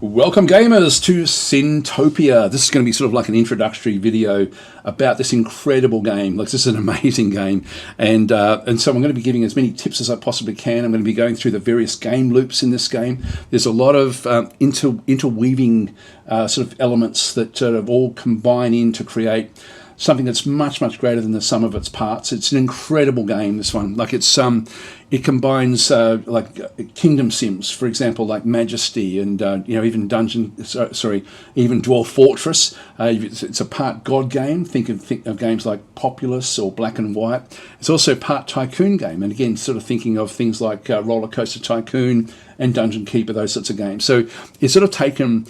Welcome gamers to Sintopia. This is going to be sort of like an introductory video about this incredible game. Like, this is an amazing game, and so I'm going to be giving as many tips as I possibly can. I'm going to be going through the various game loops in this game. There's a lot of interweaving sort of elements that sort of all combine in to create something that's much greater than the sum of its parts. It's an incredible game, this one. Like, it's it combines like kingdom sims, for example, like Majesty, and even even Dwarf Fortress. It's a part God game. Think of games like Populous or Black and White. It's also part Tycoon game, and again, sort of thinking of things like Roller Coaster Tycoon and Dungeon Keeper, those sorts of games. So it's sort of taken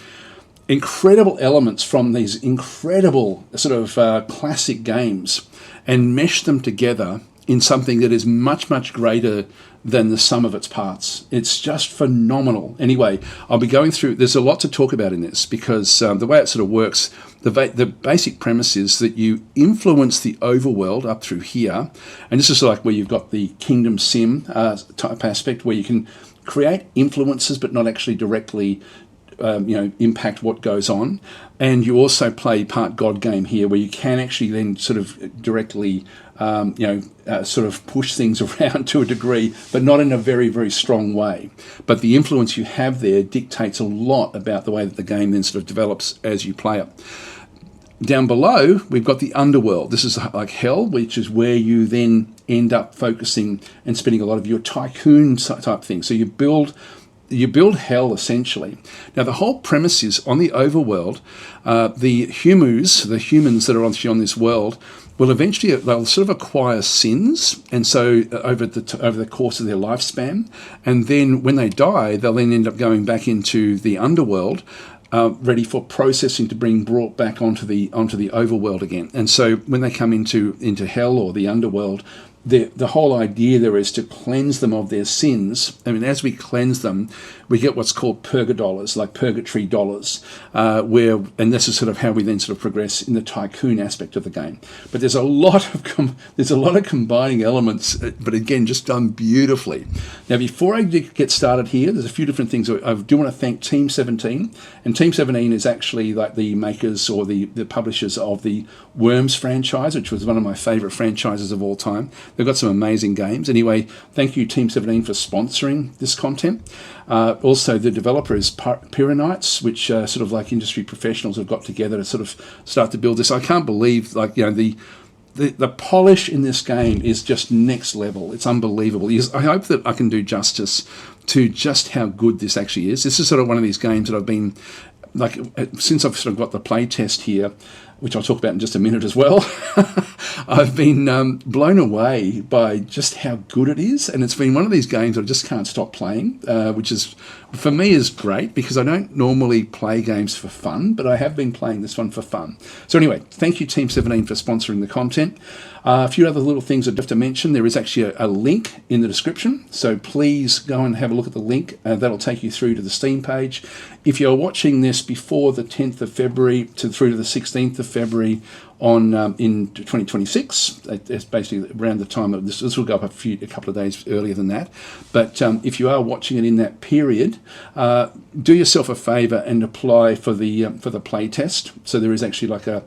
incredible elements from these incredible sort of classic games and mesh them together in something that is much greater than the sum of its parts. It's just phenomenal. Anyway, I'll be going through, there's a lot to talk about in this, because the way it sort of works, the basic premise is that you influence the overworld up through here, and this is like where you've got the kingdom sim type aspect, where you can create influences but not actually directly impact what goes on. And you also play part God game here, where you can actually then sort of directly sort of push things around to a degree, but not in a very strong way. But the influence you have there dictates a lot about the way that the game then sort of develops as you play it. Down below, we've got the Underworld. This is like hell, which is where you then end up focusing and spending a lot of your tycoon type thing. So you build hell, essentially. Now, the whole premise is, on the overworld, the humans that are on this world will eventually, they'll sort of acquire sins, and so over the course of their lifespan, and then when they die, they'll then end up going back into the underworld, ready for processing to being brought back onto the overworld again. And so when they come into hell or the underworld, the whole idea there is to cleanse them of their sins. I mean, as we cleanse them, we get what's called purgadollars, like purgatory dollars, and this is sort of how we then sort of progress in the tycoon aspect of the game. But there's a lot of combining elements, but again, just done beautifully. Now, before I get started here, there's a few different things. I do want to thank Team 17, and Team 17 is actually like the makers or the publishers of the Worms franchise, which was one of my favorite franchises of all time. They've got some amazing games. Anyway, thank you, Team 17, for sponsoring this content. Also, the developer is Pyrrhonites, which sort of like industry professionals have got together to sort of start to build this. I can't believe, the polish in this game is just next level. It's unbelievable. I hope that I can do justice to just how good this actually is. This is sort of one of these games that I've been, like, since I've sort of got the playtest here, which I'll talk about in just a minute as well, I've been blown away by just how good it is. And it's been one of these games I just can't stop playing, which is, for me, is great, because I don't normally play games for fun, but I have been playing this one for fun. So anyway, thank you, Team 17, for sponsoring the content. A few other little things I'd have to mention. There is actually a link in the description, so please go and have a look at the link. That'll take you through to the Steam page. If you're watching this before the 10th of February through to the 16th of February in 2026, it's basically around the time of this. This will go up a couple of days earlier than that. But if you are watching it in that period, do yourself a favour and apply for the playtest. So there is actually like a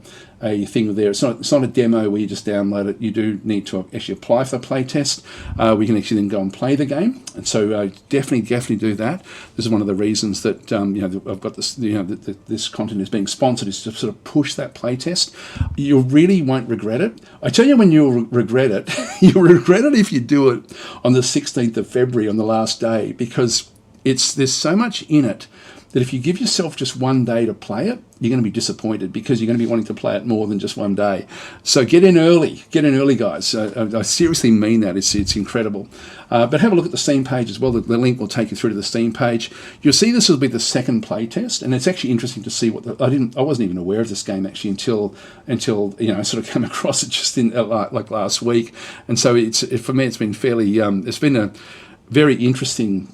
thing there. It's not a demo where you just download it. You do need to actually apply for the playtest. We can actually then go and play the game, and so definitely do that. This is one of the reasons that I've got this. This content is being sponsored, is to sort of push that playtest. You really won't regret it. I tell you when you'll regret it. You'll regret it if you do it on the 16th of February on the last day, because there's so much in it that if you give yourself just one day to play it, you're going to be disappointed, because you're going to be wanting to play it more than just one day. So get in early, guys. I seriously mean that. It's incredible. But have a look at the Steam page as well. The link will take you through to the Steam page. You'll see this will be the second playtest, and it's actually interesting to see I wasn't even aware of this game actually until I sort of came across it just in like last week. And so for me it's been fairly it's been a very interesting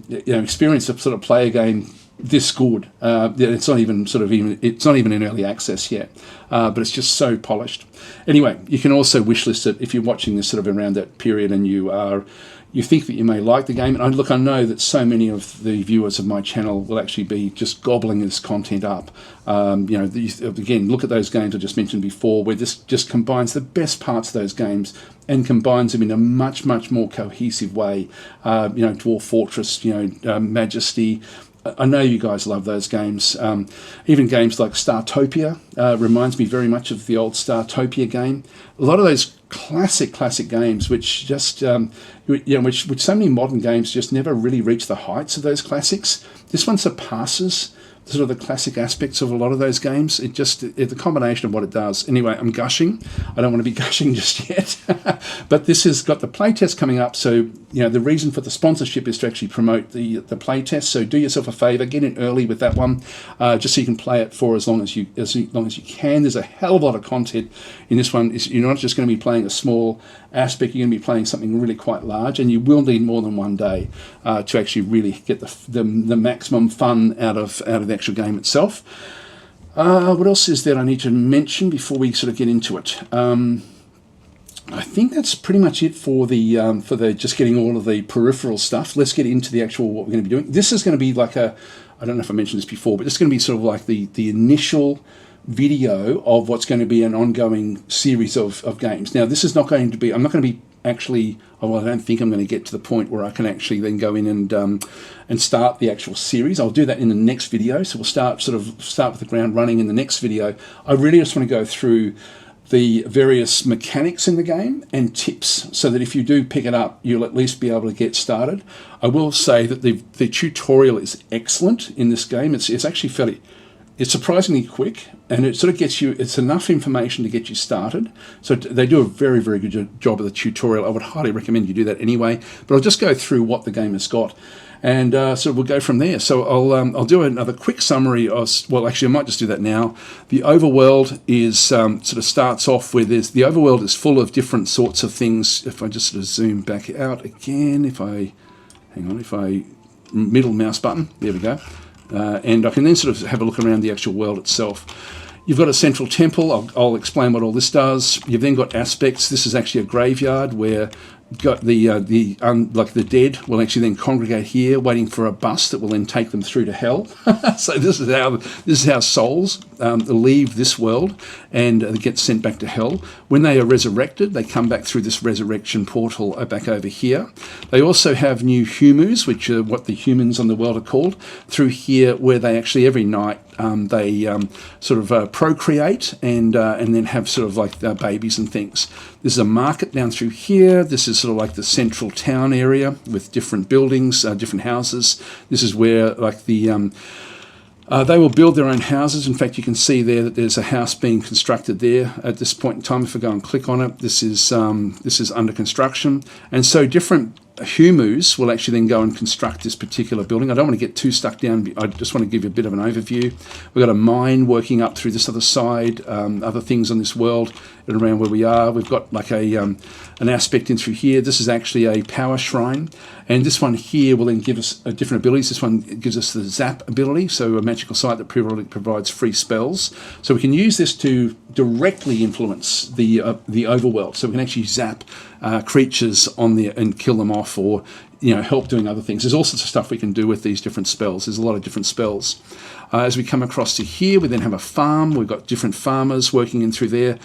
experience to sort of play a game this good. It's not even it's not even in early access yet, but it's just so polished. Anyway, you can also wishlist it if you're watching this sort of around that period and you think that you may like the game. And I know that so many of the viewers of my channel will actually be just gobbling this content up. Again, look at those games I just mentioned before, where this just combines the best parts of those games and combines them in a much, much more cohesive way. Dwarf Fortress, Majesty. I know you guys love those games. Even games like Sintopia reminds me very much of the old Sintopia game. A lot of those classic games, which just which so many modern games just never really reach the heights of those classics. This one surpasses sort of the classic aspects of a lot of those games. The combination of what it does. Anyway, I'm gushing. I don't want to be gushing just yet. But this has got the playtest coming up. So, the reason for the sponsorship is to actually promote the playtest. So do yourself a favor, get in early with that one, just so you can play it for as long as you can. There's a hell of a lot of content in this one. You're not just going to be playing a small aspect, you're going to be playing something really quite large, and you will need more than one day to actually really get the maximum fun out of the actual game itself. What else is there I need to mention before we sort of get into it? I think that's pretty much it for the just getting all of the peripheral stuff. Let's get into the actual what we're going to be doing. This is going to be like I don't know if I mentioned this before, but it's going to be sort of like the initial video of what's going to be an ongoing series of games. Now, this is not going to be, I'm not going to be actually, I don't think I'm going to get to the point where I can actually then go in and start the actual series. I'll do that in the next video. So we'll start with the ground running in the next video. I really just want to go through the various mechanics in the game and tips, so that if you do pick it up, you'll at least be able to get started. I will say that the tutorial is excellent in this game. It's actually it's surprisingly quick, and it sort of gets you, it's enough information to get you started. So they do a very, very good job of the tutorial. I would highly recommend you do that anyway, but I'll just go through what the game has got, and so we'll go from there. So I'll do another quick summary of, well, actually I might just do that now. The Overworld is sort of starts off with this. The Overworld is full of different sorts of things. If I just sort of zoom back out again, if I middle mouse button, there we go. And I can then sort of have a look around the actual world itself. You've got a central temple. I'll explain what all this does. You've then got aspects. This is actually a graveyard where got the dead will actually then congregate here, waiting for a bus that will then take them through to hell. So this is how souls leave this world and get sent back to hell. When they are resurrected, they come back through this resurrection portal back over here. They also have new humus, which are what the humans on the world are called, through here, where they actually every night they procreate and then have sort of like babies and things. This is a market down through here. This is sort of like the central town area with different buildings, different houses. This is where like they will build their own houses. In fact, you can see there that there's a house being constructed there at this point in time. If I go and click on it, this is under construction, and so different humus will actually then go and construct this particular building. I don't want to get too stuck down. I just want to give you a bit of an overview. We've got a mine working up through this other side, other things on this world and around where we are. We've got like an aspect in through here. This is actually a power shrine, and this one here will then give us different abilities. This one gives us the zap ability, so a magical site that provides free spells. So we can use this to directly influence the overworld. So we can actually zap creatures on there and kill them off, or help doing other things. There's all sorts of stuff we can do with these different spells. There's a lot of different spells. As we come across to here, we then have a farm. We've got different farmers working in through there.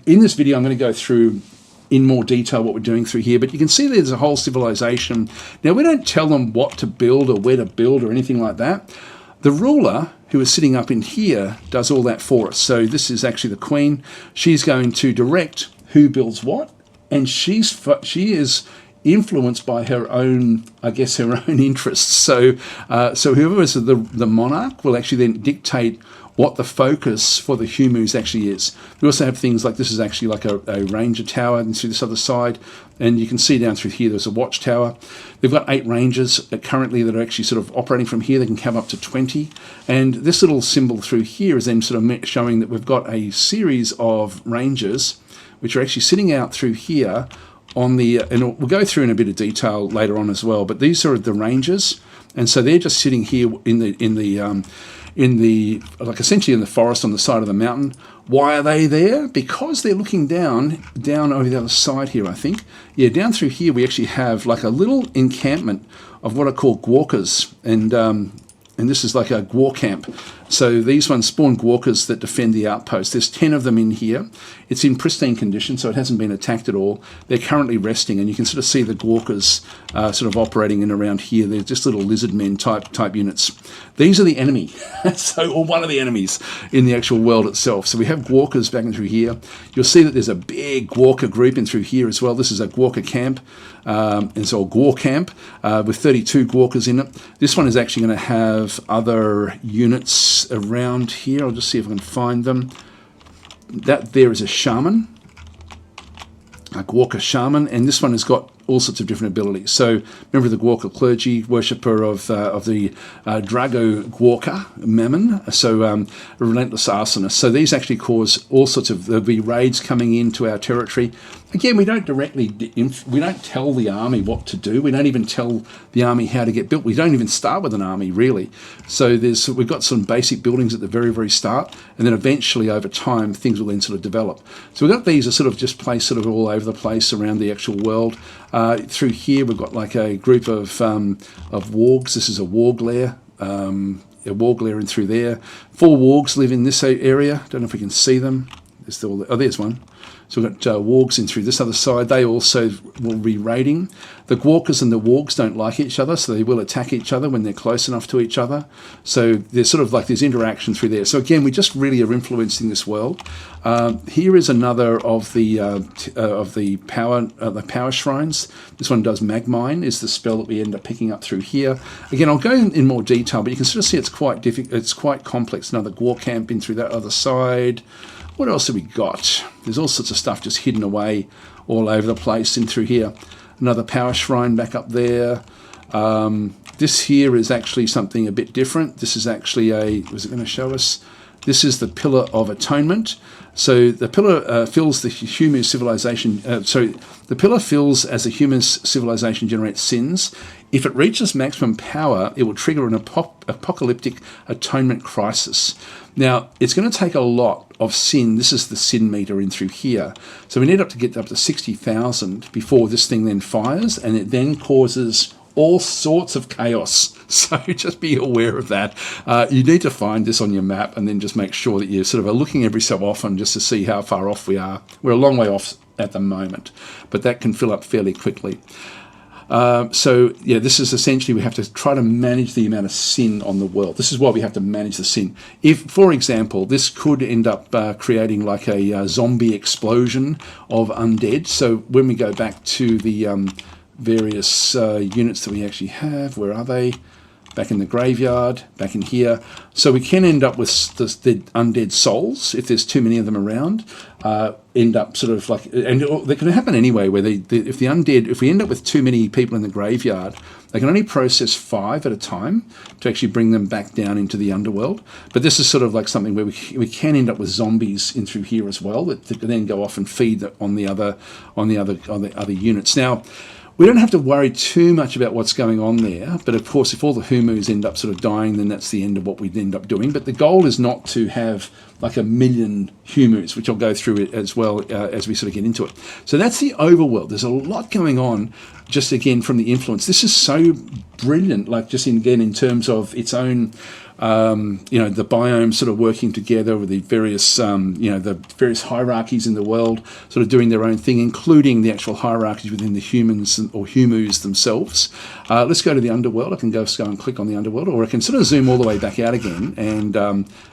In this video, I'm going to go through in more detail what we're doing through here, but you can see there's a whole civilization. Now, we don't tell them what to build or where to build or anything like that. The ruler, who is sitting up in here, does all that for us. So this is actually the queen. She's going to direct who builds what, and she is influenced by her own, her own interests. So whoever is the monarch will actually then dictate what the focus for the humus actually is. We also have things like, this is actually like a ranger tower, and through this other side, and you can see down through here there's a watchtower. They've got 8 rangers currently that are actually sort of operating from here. They can have up to 20, and this little symbol through here is then sort of showing that we've got a series of rangers which are actually sitting out through here on the, and we'll go through in a bit of detail later on as well, but these are the rangers, And so they're just sitting here in the like essentially in the forest on the side of the mountain. Why are they there? Because they're looking down over the other side here, I think. Yeah, down through here we actually have like a little encampment of what are called Gwarkers, and this is like a Gwar camp. So these ones spawn Gwarkers that defend the outpost. There's 10 of them in here. It's in pristine condition, so it hasn't been attacked at all. They're currently resting, and you can sort of see the Gwarkers sort of operating in around here. They're just little lizard men type units. These are the enemy, or one of the enemies in the actual world itself. So we have Gwarkers back in through here. You'll see that there's a big Gwarker group in through here as well. This is a Gwarker camp, and so a Gwar camp with 32 Gwarkers in it. This one is actually going to have other units around here. I'll just see if I can find them. That there is a shaman, a Gwarker shaman, and this one has got all sorts of different abilities. So member of the Gwarker clergy, worshipper of the Drago Gwarker Mammon, so relentless arsonist. So these actually cause all sorts of, there'll be raids coming into our territory. Again, we don't tell the army what to do. We don't even tell the army how to get built. We don't even start with an army, really. So we've got some basic buildings at the very, very start, and then eventually over time things will then sort of develop. So we've got these are sort of just placed sort of all over the place around the actual world. Through here we've got like a group of wargs. This is a warg lair. A warg lair in through there. 4 wargs live in this area. Don't know if we can see them. There's one. So we've got wargs in through this other side. They also will be raiding. The Gwarkers and the wargs don't like each other, so they will attack each other when they're close enough to each other. So there's sort of like this interaction through there. So again, we just really are influencing this world. Here is another of the power shrines. This one does Magmine, is the spell that we end up picking up through here. Again, I'll go in more detail, but you can sort of see it's quite difficult. It's quite complex. Another Gwar camp in through that other side. What else have we got? There's all sorts of stuff just hidden away all over the place in through here. Another power shrine back up there. This here is actually something a bit different. This is actually was it going to show us? This is the Pillar of Atonement. So the pillar fills the Humus civilization. The pillar fills as the Humus civilization generates sins. If it reaches maximum power, it will trigger an apocalyptic atonement crisis. Now, it's going to take a lot of sin. This is the sin meter in through here. So we need to get up to 60,000 before this thing then fires, and it then causes all sorts of chaos. So just be aware of that. You need to find this on your map and then just make sure that you sort of are looking every so often just to see how far off we are. We're a long way off at the moment, but that can fill up fairly quickly. So yeah, this is essentially we have to try to manage the amount of sin on the world. This is why we have to manage the sin. If, for example, this could end up creating like a zombie explosion of undead. So when we go back to the various units that we actually have, where are they? Back in the graveyard, back in here. So we can end up with the undead souls, if there's too many of them around, end up sort of like, and that can happen anyway, where if we end up with too many people in the graveyard, they can only process 5 at a time to actually bring them back down into the underworld. But this is sort of like something where we can end up with zombies in through here as well, that can then go off and feed on the other units. Now, we don't have to worry too much about what's going on there, but of course if all the Humus end up sort of dying, then that's the end of what we end up doing. But the goal is not to have like 1 million Humus, which I'll go through it as well as we sort of get into it. So that's the overworld. There's a lot going on just again from the influence. This is so brilliant, like just in terms of its own the biome sort of working together with the various various hierarchies in the world sort of doing their own thing, including the actual hierarchies within the humans or Humus themselves. Let's go to the underworld. I can go and click on the underworld, or I can sort of zoom all the way back out again and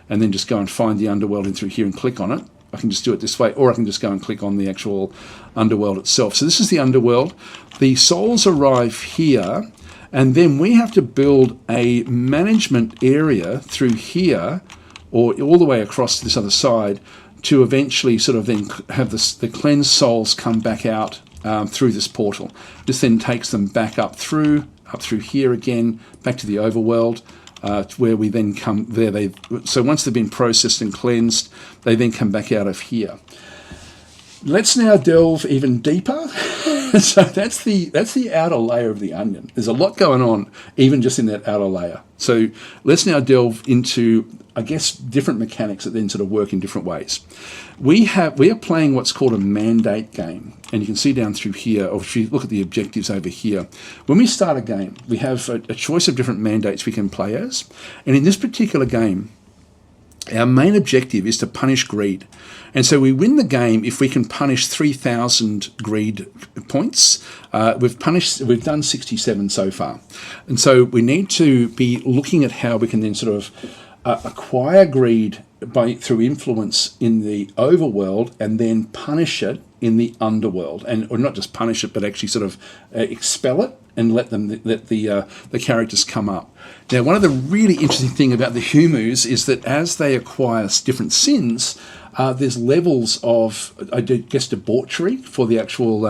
then just go and find the underworld in through here and click on it. I can just do it this way, or I can just go and click on the actual underworld itself. So this is the underworld. The souls arrive here, and then we have to build a management area through here, or all the way across to this other side, to eventually sort of then have the cleansed souls come back out through this portal. This then takes them back up through here again, back to the overworld, where we then come there. So once they've been processed and cleansed, they then come back out of here. Let's now delve even deeper So that's the outer layer of the onion. There's a lot going on, even just in that outer layer. So let's now delve into, I guess, different mechanics that then sort of work in different ways. We are playing what's called a mandate game, and you can see down through here, or if you look at the objectives over here, when we start a game, we have a choice of different mandates we can play as, and in this particular game, our main objective is to punish greed. And so we win the game if we can punish 3,000 greed points. We've done 67 so far. And so we need to be looking at how we can then sort of acquire greed through influence in the overworld and then punish it in the underworld. Or not just punish it, but actually sort of expel it and let the characters come up. Now, one of the really interesting things about the Humus is that as they acquire different sins, there's levels of, I guess, debauchery for the actual,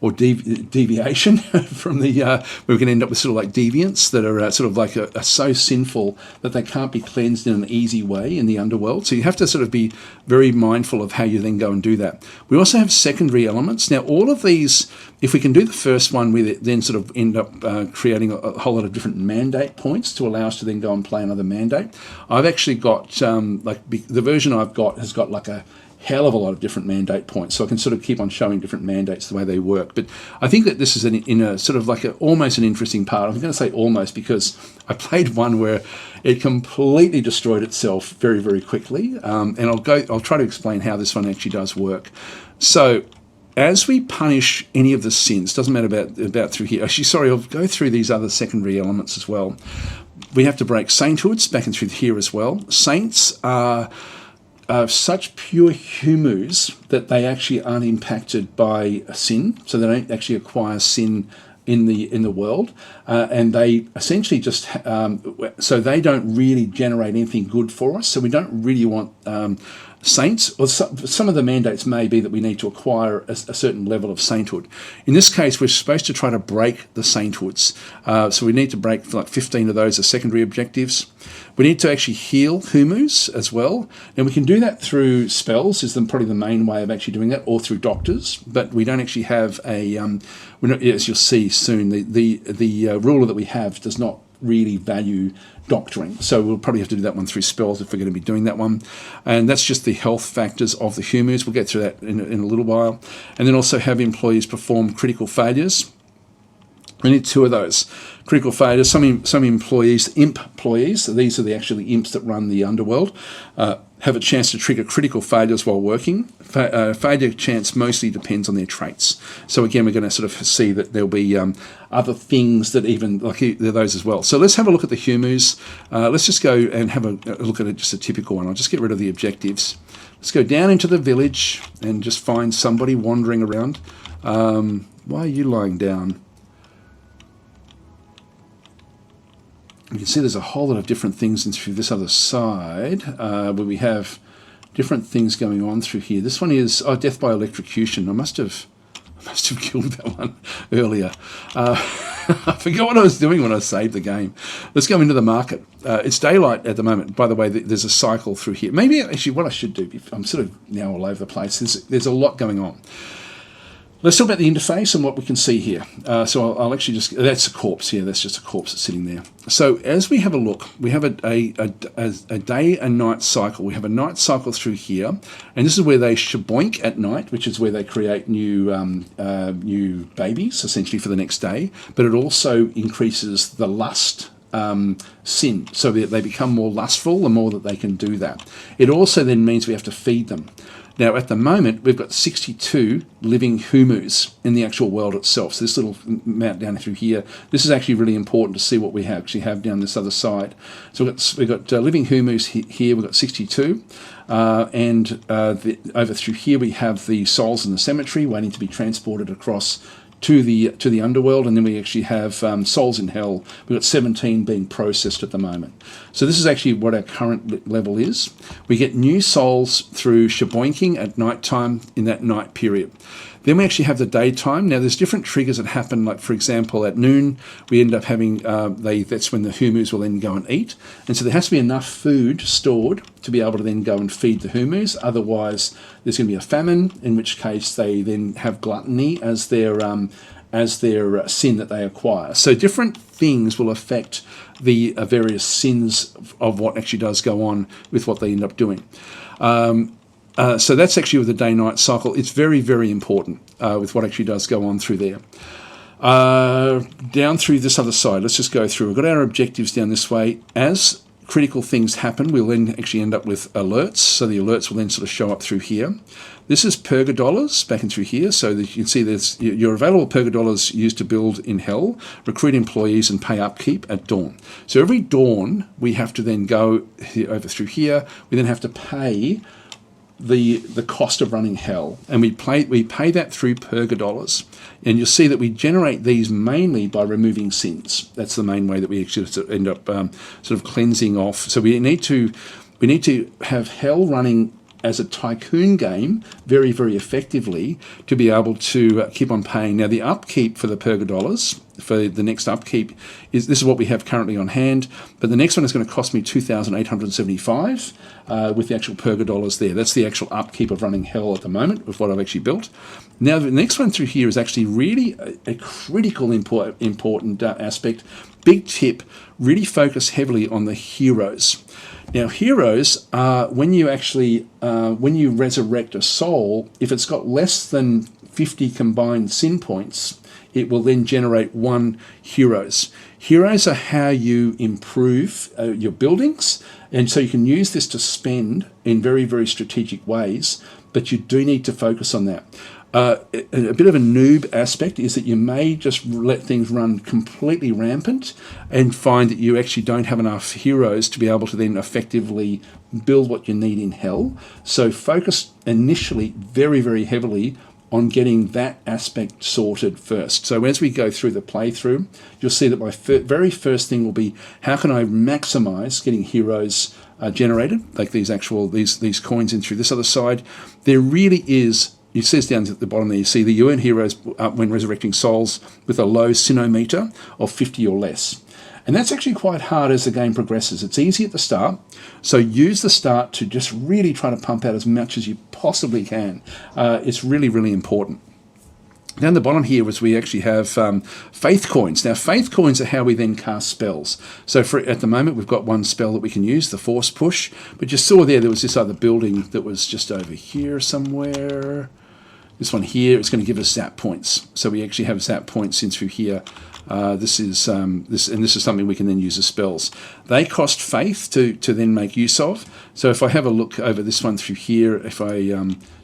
or deviation from the, where we can end up with sort of like deviants that are sort of like are so sinful that they can't be cleansed in an easy way in the underworld. So you have to sort of be very mindful of how you then go and do that. We also have secondary elements. Now, all of these, if we can do the first one, we then sort of end up creating a whole lot of different mandate points to allow us to then go and play another mandate. I've actually got, the version I've got has got like a hell of a lot of different mandate points, so I can sort of keep on showing different mandates the way they work. But I think that this is in a sort of like almost an interesting part. I'm going to say almost because I played one where it completely destroyed itself very, very quickly, and I'll try to explain how this one actually does work. So as we punish any of the sins, doesn't matter about through here. Actually, sorry, I'll go through these other secondary elements as well. We have to break sainthoods back and through here as well. Saints are such pure humus that they actually aren't impacted by a sin, so they don't actually acquire sin in the world, and they essentially just so they don't really generate anything good for us. So we don't really want saints, or some of the mandates may be that we need to acquire a certain level of sainthood. In this case, we're supposed to try to break the sainthoods. So we need to break like 15 of those as secondary objectives. We need to actually heal Humus as well. And we can do that through spells, is probably the main way of actually doing that, or through doctors. But we don't actually have as you'll see soon, the ruler that we have does not really value doctoring, so we'll probably have to do that one through spells if we're going to be doing that one. And that's just the health factors of the Humus. We'll get through that in a little while. And then also have employees perform critical failures. We need 2 of those critical failures. Some employees, imp employees, so these are the actually imps that run the underworld, have a chance to trigger critical failures while working. Failure chance mostly depends on their traits. So again, we're going to sort of see that there'll be other things that even like those as well. So let's have a look at the Humus. Let's just go and have a look at just a typical one. I'll just get rid of the objectives. Let's go down into the village and just find somebody wandering around. Why are you lying down? You can see there's a whole lot of different things through this other side, where we have different things going on through here. This one is death by electrocution. I must have killed that one earlier. I forgot what I was doing when I saved the game. Let's go into the market. It's daylight at the moment. By the way, there's a cycle through here. Maybe actually what I should do, I'm sort of now all over the place. There's a lot going on. Let's talk about the interface and what we can see here. So I'll actually just, that's a corpse here. That's just a corpse that's sitting there. So as we have a look, we have a day and night cycle. We have a night cycle through here. And this is where they shaboink at night, which is where they create new babies, essentially, for the next day. But it also increases the lust sin, so that they become more lustful the more that they can do that. It also then means we have to feed them. Now, at the moment, we've got 62 living Humus in the actual world itself. So this little map down through here, this is actually really important to see what we actually have down this other side. So we've got living Humus here, we've got 62. Over through here, we have the souls in the cemetery waiting to be transported across to the underworld, and then we actually have souls in hell. We've got 17 being processed at the moment. So this is actually what our current level is. We get new souls through shaboinking at night time in that night period. Then we actually have the daytime. Now there's different triggers that happen, like for example at noon we end up having, that's when the Humus will then go and eat. And so there has to be enough food stored to be able to then go and feed the Humus. Otherwise there's going to be a famine, in which case they then have gluttony as their sin that they acquire. So different things will affect the various sins of what actually does go on with what they end up doing. So that's actually with the day-night cycle. It's very, very important with what actually does go on through there. Down through this other side, let's just go through. We've got our objectives down this way. As critical things happen, we'll then actually end up with alerts. So the alerts will then sort of show up through here. This is Purga dollars back in through here. So that you can see there's your available Purga dollars used to build in Hell, recruit employees and pay upkeep at dawn. So every dawn we have to then go over through here. We then have to pay the cost of running Hell, and we pay that through Purga dollars. And you'll see that we generate these mainly by removing sins. That's the main way that we actually end up sort of cleansing off. So we need to have Hell running as a Tycoon game very, very effectively to be able to keep on paying. Now the upkeep for the Purga dollars, for the next upkeep, this is what we have currently on hand, but the next one is going to cost me 2,875 with the actual Purga dollars there. That's the actual upkeep of running Hell at the moment with what I've actually built. Now the next one through here is actually really a critical important aspect. Big tip, really focus heavily on the heroes. Now, heroes are when you resurrect a soul, if it's got less than 50 combined sin points, it will then generate 1 heroes. Heroes are how you improve your buildings, and so you can use this to spend in very, very strategic ways, but you do need to focus on that. A bit of a noob aspect is that you may just let things run completely rampant and find that you actually don't have enough heroes to be able to then effectively build what you need in Hell. So focus initially very, very heavily on getting that aspect sorted first. So as we go through the playthrough, you'll see that my very first thing will be, how can I maximize getting heroes generated, like these coins in through this other side. There really is, it says down at the bottom there, you see that you earn heroes when resurrecting souls with a low sinometer of 50 or less. And that's actually quite hard as the game progresses. It's easy at the start, so use the start to just really try to pump out as much as you possibly can. It's really, really important. Down the bottom here is we actually have faith coins. Now, faith coins are how we then cast spells. So at the moment, we've got 1 spell that we can use, the Force Push. But you saw there was this other building that was just over here somewhere. This one here is going to give us zap points. So we actually have zap points in through here. This is something we can then use as spells. They cost faith to then make use of. So if I have a look over this one through here, if I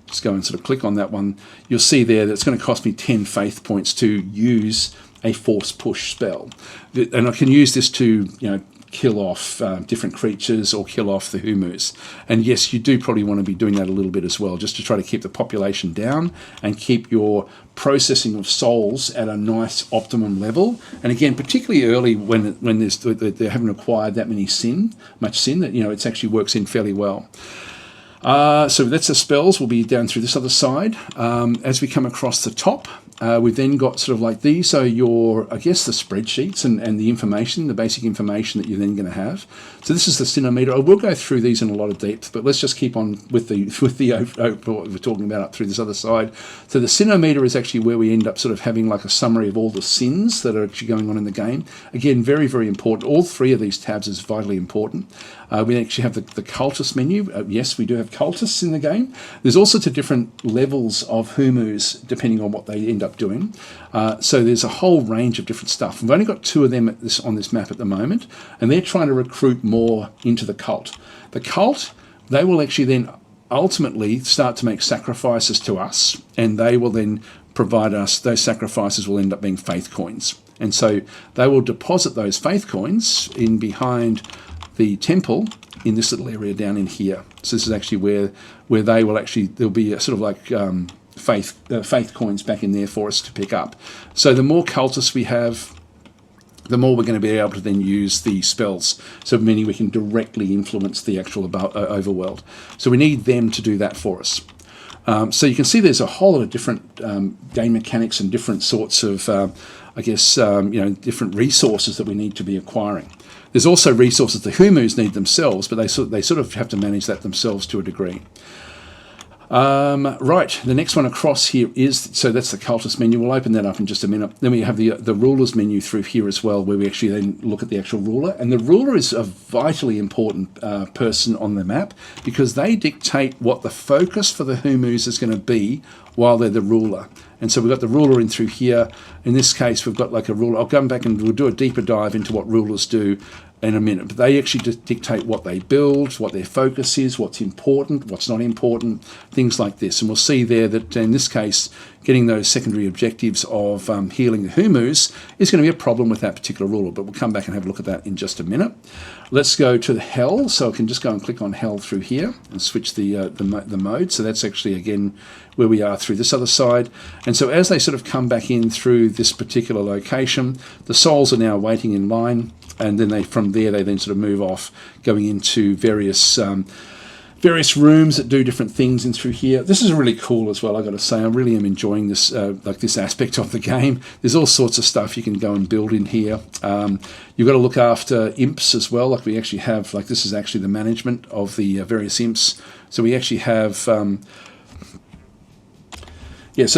just go and sort of click on that one, you'll see there that it's going to cost me 10 faith points to use a Force Push spell. And I can use this to, kill off different creatures or kill off the Humus. And yes, you do probably want to be doing that a little bit as well, just to try to keep the population down and keep your processing of souls at a nice optimum level. And again, particularly early when they haven't acquired that much sin that it actually works in fairly well. So that's the spells. We'll be down through this other side. As we come across the top, we've then got sort of like these are the spreadsheets and the information, the basic information that you're then going to have. So this is the sinometer. I will go through these in a lot of depth, but let's just keep on with what we're talking about up through this other side. So the sinometer is actually where we end up sort of having like a summary of all the sins that are actually going on in the game. Again, very, very important. All 3 of these tabs is vitally important. We actually have the cultist menu. Yes, we do have cultists in the game. There's also different levels of Humus depending on what they end up doing. So there's a whole range of different stuff. We've only got 2 of them on this map at the moment, and they're trying to recruit more into the cult. The cult, they will actually then ultimately start to make sacrifices to us, and they will then provide us, those sacrifices will end up being faith coins. And so they will deposit those faith coins in behind the temple in this little area down in here. So this is actually where they will actually, there'll be a sort of like faith coins back in there for us to pick up. So the more cultists we have, the more we're going to be able to then use the spells. So meaning we can directly influence the actual overworld. So we need them to do that for us. So you can see there's a whole lot of different game mechanics and different sorts of, different resources that we need to be acquiring. There's also resources the Humus need themselves, but they sort of have to manage that themselves to a degree. Right, the next one across here is, so that's the cultist menu. We'll open that up in just a minute. Then we have the rulers menu through here as well, where we actually then look at the actual ruler. And the ruler is a vitally important person on the map, because they dictate what the focus for the Humus is going to be while they're the ruler. And so we've got the ruler in through here. In this case, we've got like a ruler. I'll come back and we'll do a deeper dive into what rulers do in a minute. But they actually dictate what they build, what their focus is, what's important, what's not important, things like this. And we'll see there that in this case, getting those secondary objectives of healing the Humus is going to be a problem with that particular ruler. But we'll come back and have a look at that in just a minute. Let's go to the hell. So I can just go and click on hell through here and switch the mode. So that's actually, again, where we are through this other side. And so as they sort of come back in through this particular location, the souls are now waiting in line. And then from there, they then sort of move off, going into various rooms that do different things in through here. This is really cool as well, I've got to say. I really am enjoying this this aspect of the game. There's all sorts of stuff you can go and build in here. You've got to look after imps as well. Like we actually have, like this is actually the management of the various imps. So we actually have... so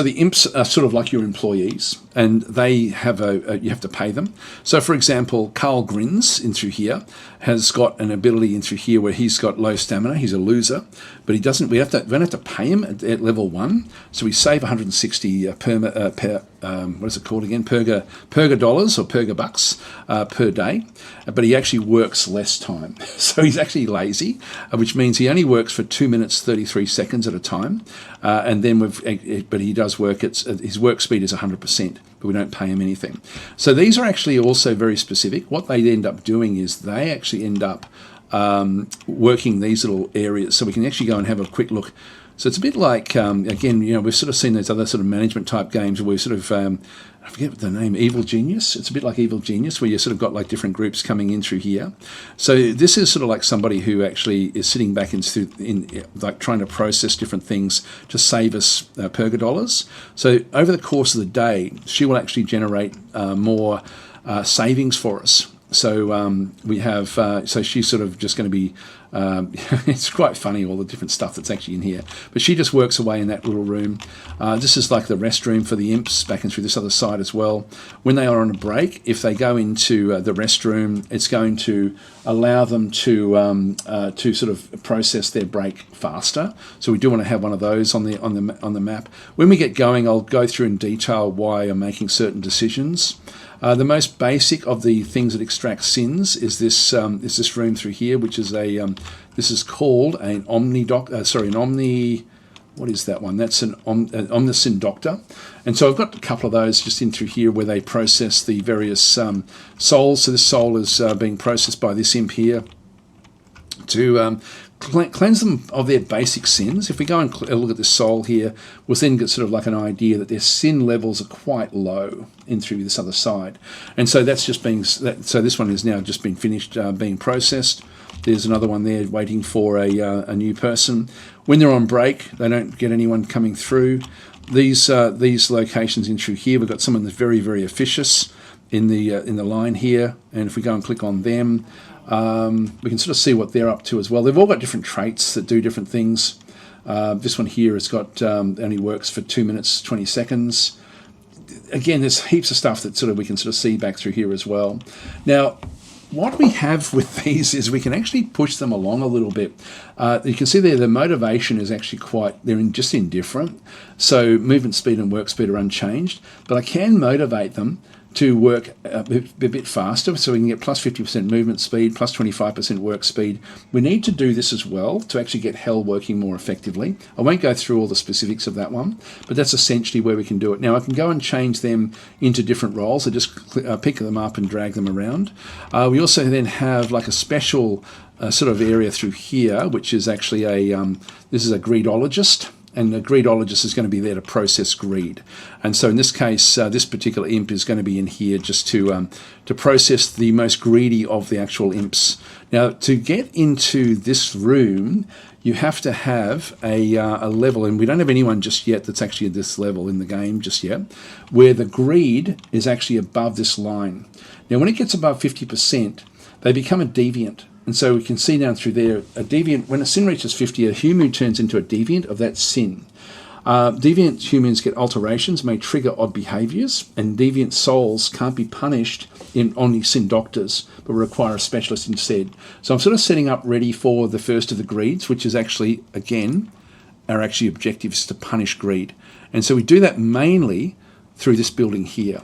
the imps are sort of like your employees, and they have you have to pay them. So, for example, Carl Grins in through here has got an ability in through here where he's got low stamina. He's a loser, but he doesn't. We don't have to pay him at level 1. So we save 160 what is it called again? Perga dollars or perga bucks per day. But he actually works less time, so he's actually lazy, which means he only works for 2 minutes 33 seconds at a time. And then but he does work. His work speed is 100%. But we don't pay him anything. So these are actually also very specific. What they end up doing is they actually end up working these little areas. So we can actually go and have a quick look. So it's a bit like, again, we've sort of seen those other sort of management type games where we sort of, I forget the name, Evil Genius. It's a bit like Evil Genius where you sort of got like different groups coming in through here. So this is sort of like somebody who actually is sitting back in like trying to process different things to save us perga dollars. So over the course of the day, she will actually generate more savings for us. So we have, so she's sort of just going to be, it's quite funny, all the different stuff that's actually in here. But she just works away in that little room. This is like the restroom for the imps, back and through this other side as well. When they are on a break, if they go into the restroom, it's going to allow them to sort of process their break faster. So we do want to have one of those on the map. When we get going, I'll go through in detail why I'm making certain decisions. The most basic of the things that extract sins is this room through here, which is this is called an what is that one? That's an Omniscient Doctor. And so I've got a couple of those just in through here where they process the various souls. So this soul is being processed by this imp here to cleanse them of their basic sins. If we go and look at this soul here, we'll then get sort of like an idea that their sin levels are quite low in through this other side. And so that's just being, so this one has now just been finished being processed. There's another one there waiting for a new person. When they're on break, they don't get anyone coming through. These locations in through here, we've got someone that's very, very officious in the line here. And if we go and click on them, we can sort of see what they're up to as well. They've all got different traits that do different things. This one here has got only works for 2 minutes 20 seconds. Again, there's heaps of stuff that we can sort of see back through here as well. Now, what we have with these is we can actually push them along a little bit. You can see there the motivation is actually they're just indifferent. So movement speed and work speed are unchanged, but I can motivate them to work a bit faster, so we can get plus 50% movement speed, plus 25% work speed. We need to do this as well to actually get hell working more effectively. I won't go through all the specifics of that one, but that's essentially where we can do it. Now I can go and change them into different roles. I just pick them up and drag them around. We also then have like a special sort of area through here, which is actually this is a greedologist. and the greedologist is going to be there to process greed. And so in this case, this particular imp is going to be in here just to process the most greedy of the actual imps. Now, to get into this room, you have to have a level, and we don't have anyone just yet that's actually at this level in the game just yet, where the greed is actually above this line. Now, when it gets above 50%, they become a deviant. And so we can see down through there, a deviant, when a sin reaches 50, a human turns into a deviant of that sin. Deviant humans get alterations, may trigger odd behaviours, and deviant souls can't be punished on these sin doctors, but require a specialist instead. So I'm sort of setting up ready for the first of the greeds, which is actually, again, our actually objective is to punish greed. And so we do that mainly through this building here.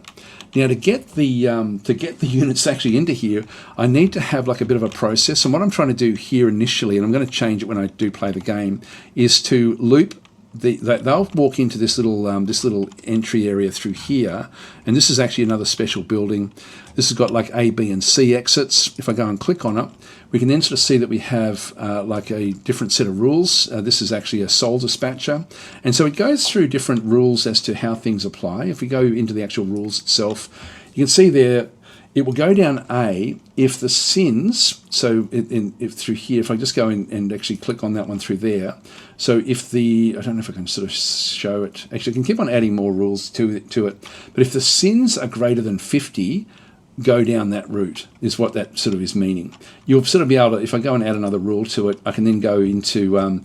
Now, to get the units actually into here, I need to have like a bit of a process. And what I'm trying to do here initially, and I'm going to change it when I do play the game, is to loop. They'll walk into this little entry area through here, and this is actually another special building. This has got like A, B, and C exits. If I go and click on it, we can then sort of see that we have like a different set of rules. This is actually a soul dispatcher, and so it goes through different rules as to how things apply. If we go into the actual rules itself, you can see there. It will go down A if the sins, so if through here, if I just go in and actually click on that one through there, so if the, I don't know if I can sort of show it, actually I can keep on adding more rules to it, but if the sins are greater than 50, go down that route, is what that sort of is meaning. You'll sort of be able to, if I go and add another rule to it, I can then go into,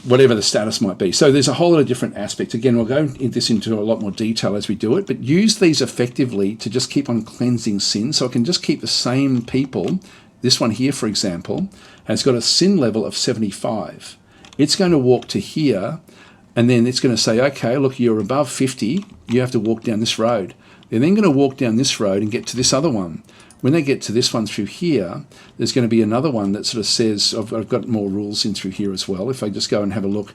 whatever the status might be. So there's a whole lot of different aspects. Again, we'll go into a lot more detail as we do it, but use these effectively to just keep on cleansing sin. So I can just keep the same people. This one here, for example, has got a sin level of 75. It's going to walk to here, and then it's going to say, okay, look, you're above 50. You have to walk down this road. They're then going to walk down this road and get to this other one. When they get to this one through here, there's going to be another one that sort of says, I've got more rules in through here as well. If I just go and have a look,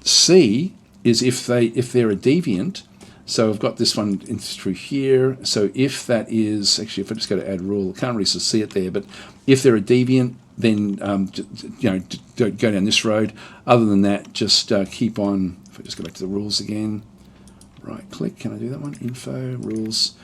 C is if they're a deviant. So I've got this one in through here. So if that is, actually, if I just go to add rule, I can't really see it there, but if they're a deviant, then, go down this road. Other than that, just keep on, if I just go back to the rules again, right click, can I do that one? Info, rules.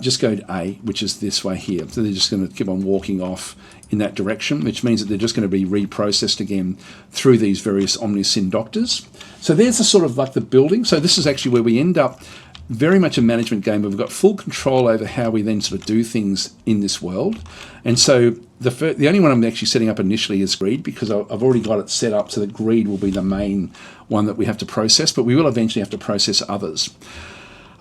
Just go to A, which is this way here. So they're just going to keep on walking off in that direction, which means that they're just going to be reprocessed again through these various Omnisin doctors. So there's the sort of like the building. So this is actually where we end up, very much a management game, but we've got full control over how we then sort of do things in this world. And so the only one I'm actually setting up initially is greed, because I've already got it set up so that greed will be the main one that we have to process, but we will eventually have to process others.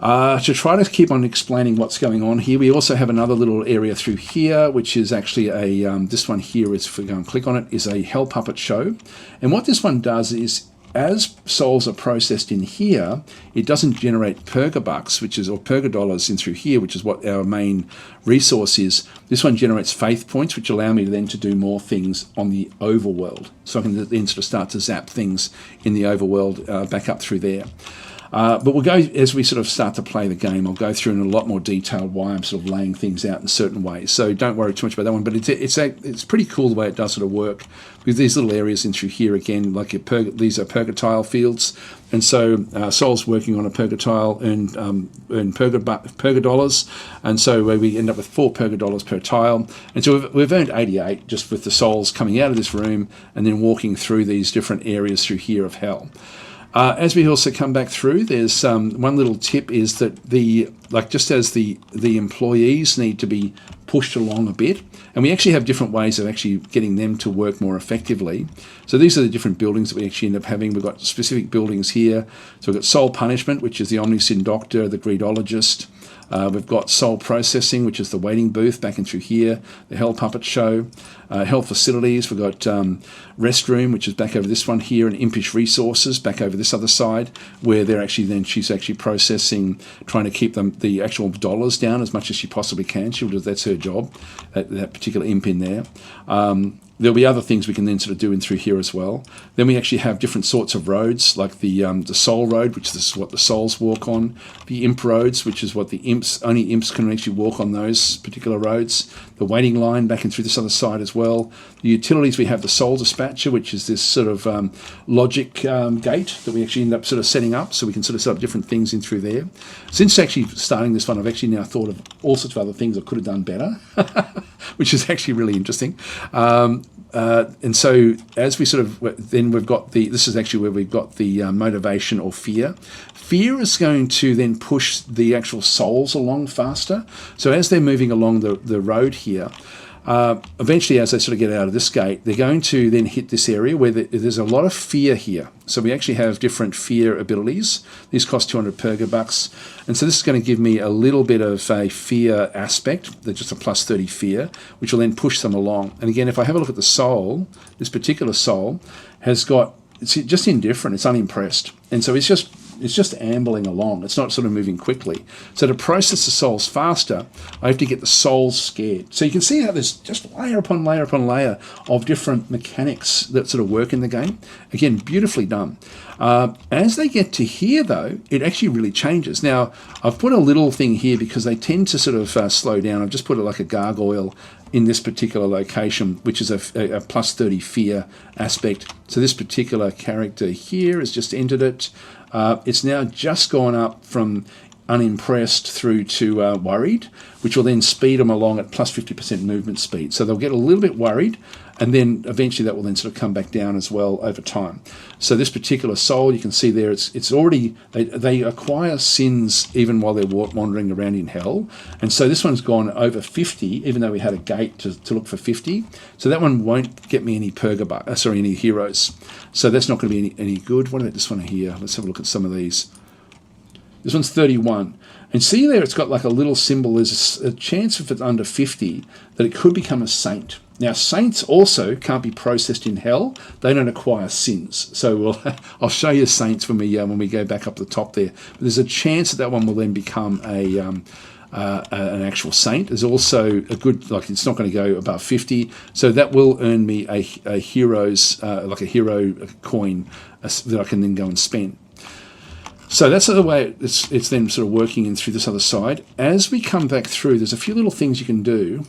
To try to keep on explaining what's going on here, we also have another little area through here, which is actually a, this one here is, if we go and click on it, is a Hell Puppet Show. And what this one does is, as souls are processed in here, it doesn't generate Purgabucks, or Purgadollars in through here, which is what our main resource is. This one generates faith points, which allow me then to do more things on the Overworld. So I can then sort of start to zap things in the Overworld back up through there. But we'll go, as we sort of start to play the game, I'll go through in a lot more detail why I'm sort of laying things out in certain ways. So don't worry too much about that one, but it's pretty cool the way it does sort of work with these little areas in through here again, like these are Purgatile fields. And so souls working on a Purgatile earn Purgadollars, and so we end up with 4 Purgadollars per tile. And so we've earned 88 just with the souls coming out of this room and then walking through these different areas through here of hell. As we also come back through, there's one little tip is that just as the employees need to be pushed along a bit, and we actually have different ways of actually getting them to work more effectively. So these are the different buildings that we actually end up having. We've got specific buildings here. So we've got Soul Punishment, which is the Omnisin Doctor, the Greedologist. We've got Soul Processing, which is the waiting booth back in through here, the Hell Puppet Show, Hell Facilities. We've got Restroom, which is back over this one here, and Impish Resources back over this other side, where she's actually processing, trying to keep the actual dollars down as much as she possibly can. That's her job, that particular imp in there. there'll be other things we can then sort of do in through here as well. Then we actually have different sorts of roads, like the soul road, which is what the souls walk on. The imp roads, which is what the imps, only imps can actually walk on those particular roads. The waiting line back and through this other side as well. The utilities, we have the soul dispatcher, which is this sort of logic gate that we actually end up sort of setting up, so we can sort of set up different things in through there. Since actually starting this one, I've actually now thought of all sorts of other things I could have done better, which is actually really interesting. And so as we sort of, then we've got this is actually where we've got the motivation or fear. Fear is going to then push the actual souls along faster. So as they're moving along the road here, eventually as they sort of get out of this gate, they're going to then hit this area where there's a lot of fear here. So we actually have different fear abilities. These cost 200 pergabucks. And so this is going to give me a little bit of a fear aspect. They're just a plus 30 fear, which will then push them along. And again, if I have a look at the soul, this particular soul has got, it's just indifferent, it's unimpressed. And so it's just ambling along. It's not sort of moving quickly. So to process the souls faster, I have to get the souls scared. So you can see how there's just layer upon layer upon layer of different mechanics that sort of work in the game. Again, beautifully done. As they get to here, though, it actually really changes. Now, I've put a little thing here because they tend to sort of slow down. I've just put it like a gargoyle in this particular location, which is a plus 30 fear aspect. So this particular character here has just entered it. It's now just gone up from unimpressed through to worried, which will then speed them along at plus 50% movement speed. So they'll get a little bit worried, and then eventually that will then sort of come back down as well over time. So this particular soul, you can see there, it's already, they acquire sins even while they're wandering around in hell. And so this one's gone over 50, even though we had a gate to look for 50. So that one won't get me any any heroes. So that's not going to be any good. What about this one here? Let's have a look at some of these. This one's 31. And see there, it's got like a little symbol. There's a chance if it's under 50 that it could become a saint. Now, saints also can't be processed in hell. They don't acquire sins. So I'll show you saints when we go back up the top there. But there's a chance that one will then become an actual saint. There's also a good, like it's not going to go above 50. So that will earn me a hero's, like a hero coin that I can then go and spend. So that's the way it's then sort of working in through this other side. As we come back through, there's a few little things you can do.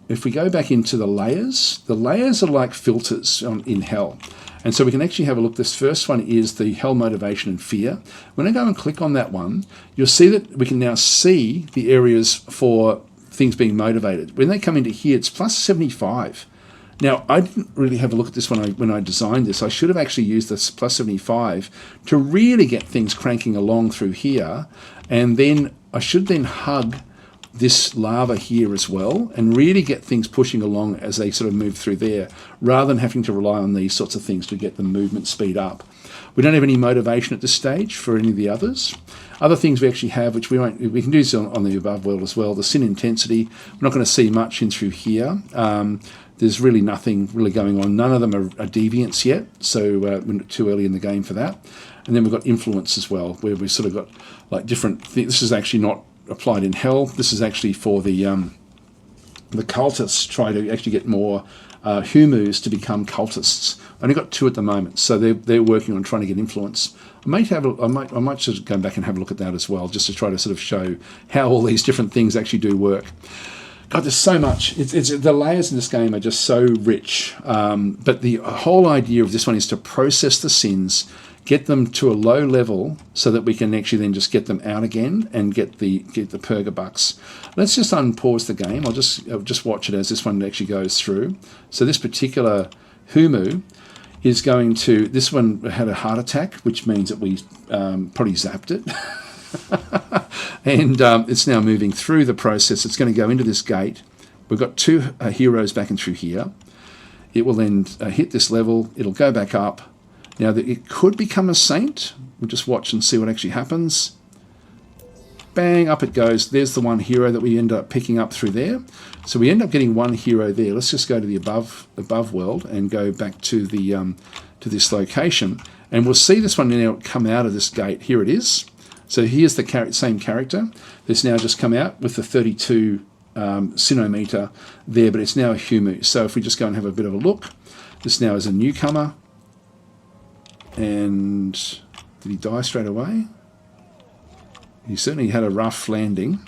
If we go back into the layers are like filters in hell. And so we can actually have a look. This first one is the hell motivation and fear. When I go and click on that one, you'll see that we can now see the areas for things being motivated. When they come into here, it's plus 75. Now, I didn't really have a look at this when I designed this. I should have actually used this plus 75 to really get things cranking along through here. And then I should then hug this lava here as well and really get things pushing along as they sort of move through there, rather than having to rely on these sorts of things to get the movement speed up. We don't have any motivation at this stage for any of the others. Other things we actually have, which we can do this on the above world as well. The sin intensity, we're not going to see much in through here. There's really nothing really going on. None of them are deviants yet, so we're too early in the game for that. And then we've got influence as well, where we've sort of got like different things. This is actually not applied in hell. This is actually for the cultists, try to actually get more humus to become cultists. Only got 2 at the moment, so they're working on trying to get influence. I might sort of go back and have a look at that as well, just to try to sort of show how all these different things actually do work. God, there's so much. The layers in this game are just so rich. But the whole idea of this one is to process the sins, get them to a low level so that we can actually then just get them out again and get the pergabucks. Let's just unpause the game. I'll just watch it as this one actually goes through. So this particular Humu is going to, this one had a heart attack, which means that we probably zapped it. And it's now moving through the process. It's going to go into this gate. We've got 2 heroes back and through here. It will then hit this level. It'll go back up. Now, it could become a saint. We'll just watch and see what actually happens. Bang, up it goes. There's the one hero that we end up picking up through there. So we end up getting 1 hero there. Let's just go to the above world and go back to the to this location. And we'll see this one now come out of this gate. Here it is. So here's the same character that's now just come out with the 32 sinometer there, but it's now a Humus. So if we just go and have a bit of a look, this now is a newcomer. And did he die straight away? He certainly had a rough landing.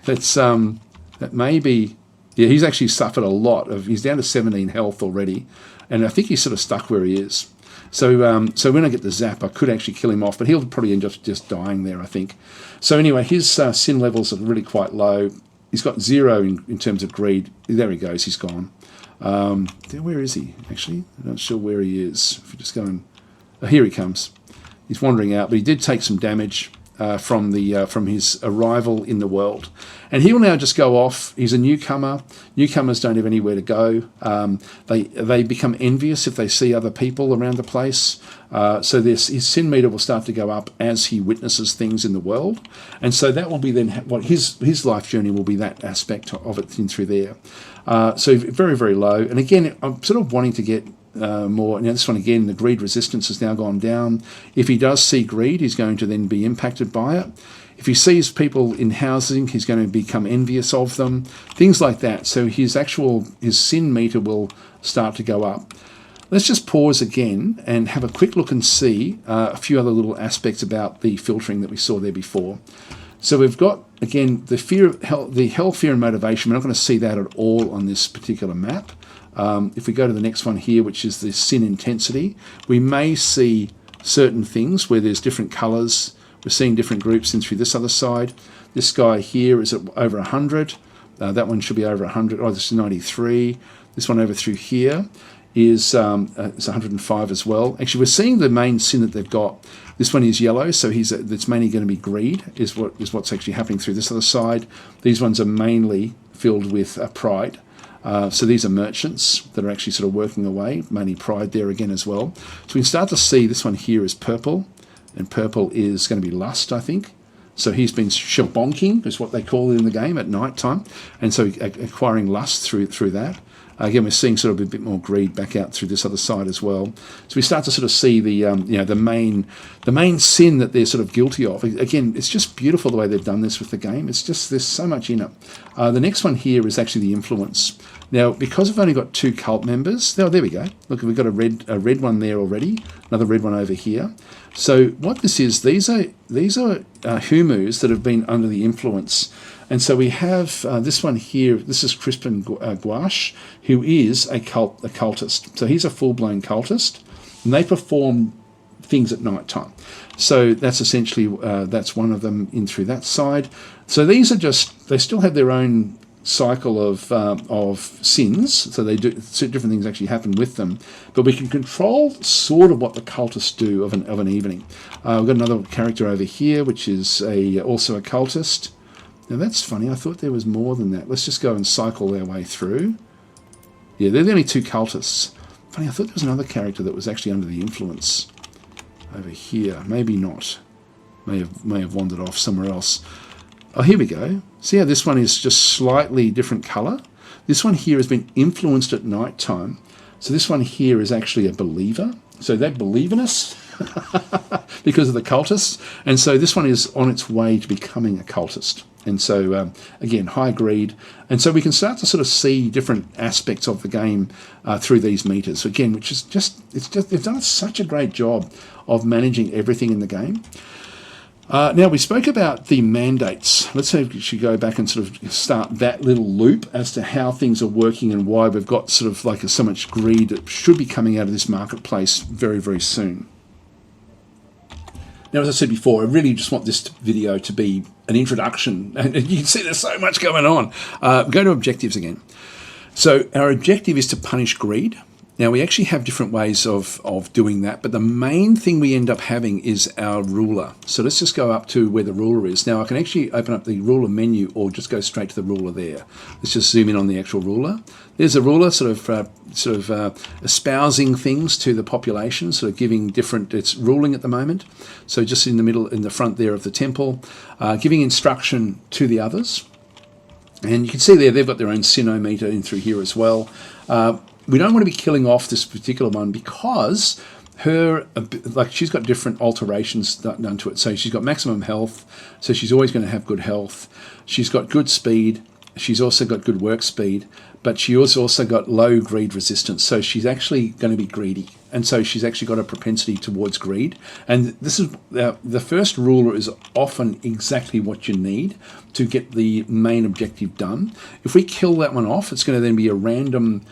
That may be... Yeah, he's actually suffered a lot. He's down to 17 health already. And I think he's sort of stuck where he is. So so when I get the zap, I could actually kill him off, but he'll probably end up just dying there, I think. So anyway, his sin levels are really quite low. He's got 0 in terms of greed. There he goes, he's gone. Where is he, actually? I'm not sure where he is. If you just go and... Oh, here he comes. He's wandering out, but he did take some damage from his arrival in the world. And he will now just go off. He's a newcomer. Newcomers don't have anywhere to go. They become envious if they see other people around the place. So his sin meter will start to go up as he witnesses things in the world. And so that will be then what his life journey will be, that aspect of it in through there. So very, very low. And again, I'm sort of wanting to get more. Now this one again, the greed resistance has now gone down. If he does see greed, he's going to then be impacted by it. If he sees people in housing, he's going to become envious of them. Things like that. So his sin meter will start to go up. Let's just pause again and have a quick look and see a few other little aspects about the filtering that we saw there before. So we've got, again, the hell, fear, and motivation. We're not going to see that at all on this particular map. If we go to the next one here, which is the sin intensity, we may see certain things where there's different colours. We're seeing different groups in through this other side. This guy here is at over 100. That one should be over 100. Oh, this is 93. This one over through here is 105 as well. Actually, we're seeing the main sin that they've got. This one is yellow, so that's mainly going to be greed, is what's actually happening through this other side. These ones are mainly filled with pride. So these are merchants that are actually sort of working away, mainly pride there again as well. So we can start to see this one here is purple, and purple is going to be lust, I think. So he's been shabonking, is what they call it in the game, at night time, and so acquiring lust through that. Again, we're seeing sort of a bit more greed back out through this other side as well. So we start to sort of see the main sin that they're sort of guilty of. Again, it's just beautiful the way they've done this with the game. It's just, there's so much in it. The next one here is actually the influence. Now, because we've only got 2 cult members, there we go. Look, we've got a red one there already, another red one over here. So what this is, these are Humus that have been under the influence. And so we have this one here. This is Crispin Gouache, who is a cultist. So he's a full-blown cultist, and they perform things at night time. So that's essentially that's one of them in through that side. So these are just, they still have their own cycle of sins. So they do, so different things actually happen with them. But we can control sort of what the cultists do of an evening. We've got another character over here, which is also a cultist. Now that's funny, I thought there was more than that. Let's just go and cycle our way through. Yeah, they're the only 2 cultists. Funny, I thought there was another character that was actually under the influence over here. Maybe not. May have wandered off somewhere else. Oh, here we go. See how this one is just slightly different colour? This one here has been influenced at night time. So this one here is actually a believer. So they believe in us because of the cultists. And so this one is on its way to becoming a cultist. And so, again, high greed. And so we can start to sort of see different aspects of the game through these meters. So again, which is they've done such a great job of managing everything in the game. Now, we spoke about the mandates. Let's say we should go back and sort of start that little loop as to how things are working and why we've got sort of like so much greed that should be coming out of this marketplace very, very soon. Now, as I said before, I really just want this video to be an introduction. And you can see there's so much going on. Go to objectives again. So our objective is to punish greed. Now, we actually have different ways of doing that, but the main thing we end up having is our ruler. So let's just go up to where the ruler is. Now, I can actually open up the ruler menu or just go straight to the ruler there. Let's just zoom in on the actual ruler. There's a ruler sort of espousing things to the population, sort of giving different, it's ruling at the moment. So just in the middle, in the front there of the temple, giving instruction to the others. And you can see there, they've got their own sinometer in through here as well. We don't want to be killing off this particular one because like she's got different alterations done to it. So she's got maximum health, so she's always going to have good health. She's got good speed. She's also got good work speed, but she also got low greed resistance. So she's actually going to be greedy. And so she's actually got a propensity towards greed. And this is the first ruler is often exactly what you need to get the main objective done. If we kill that one off, it's going to then be a random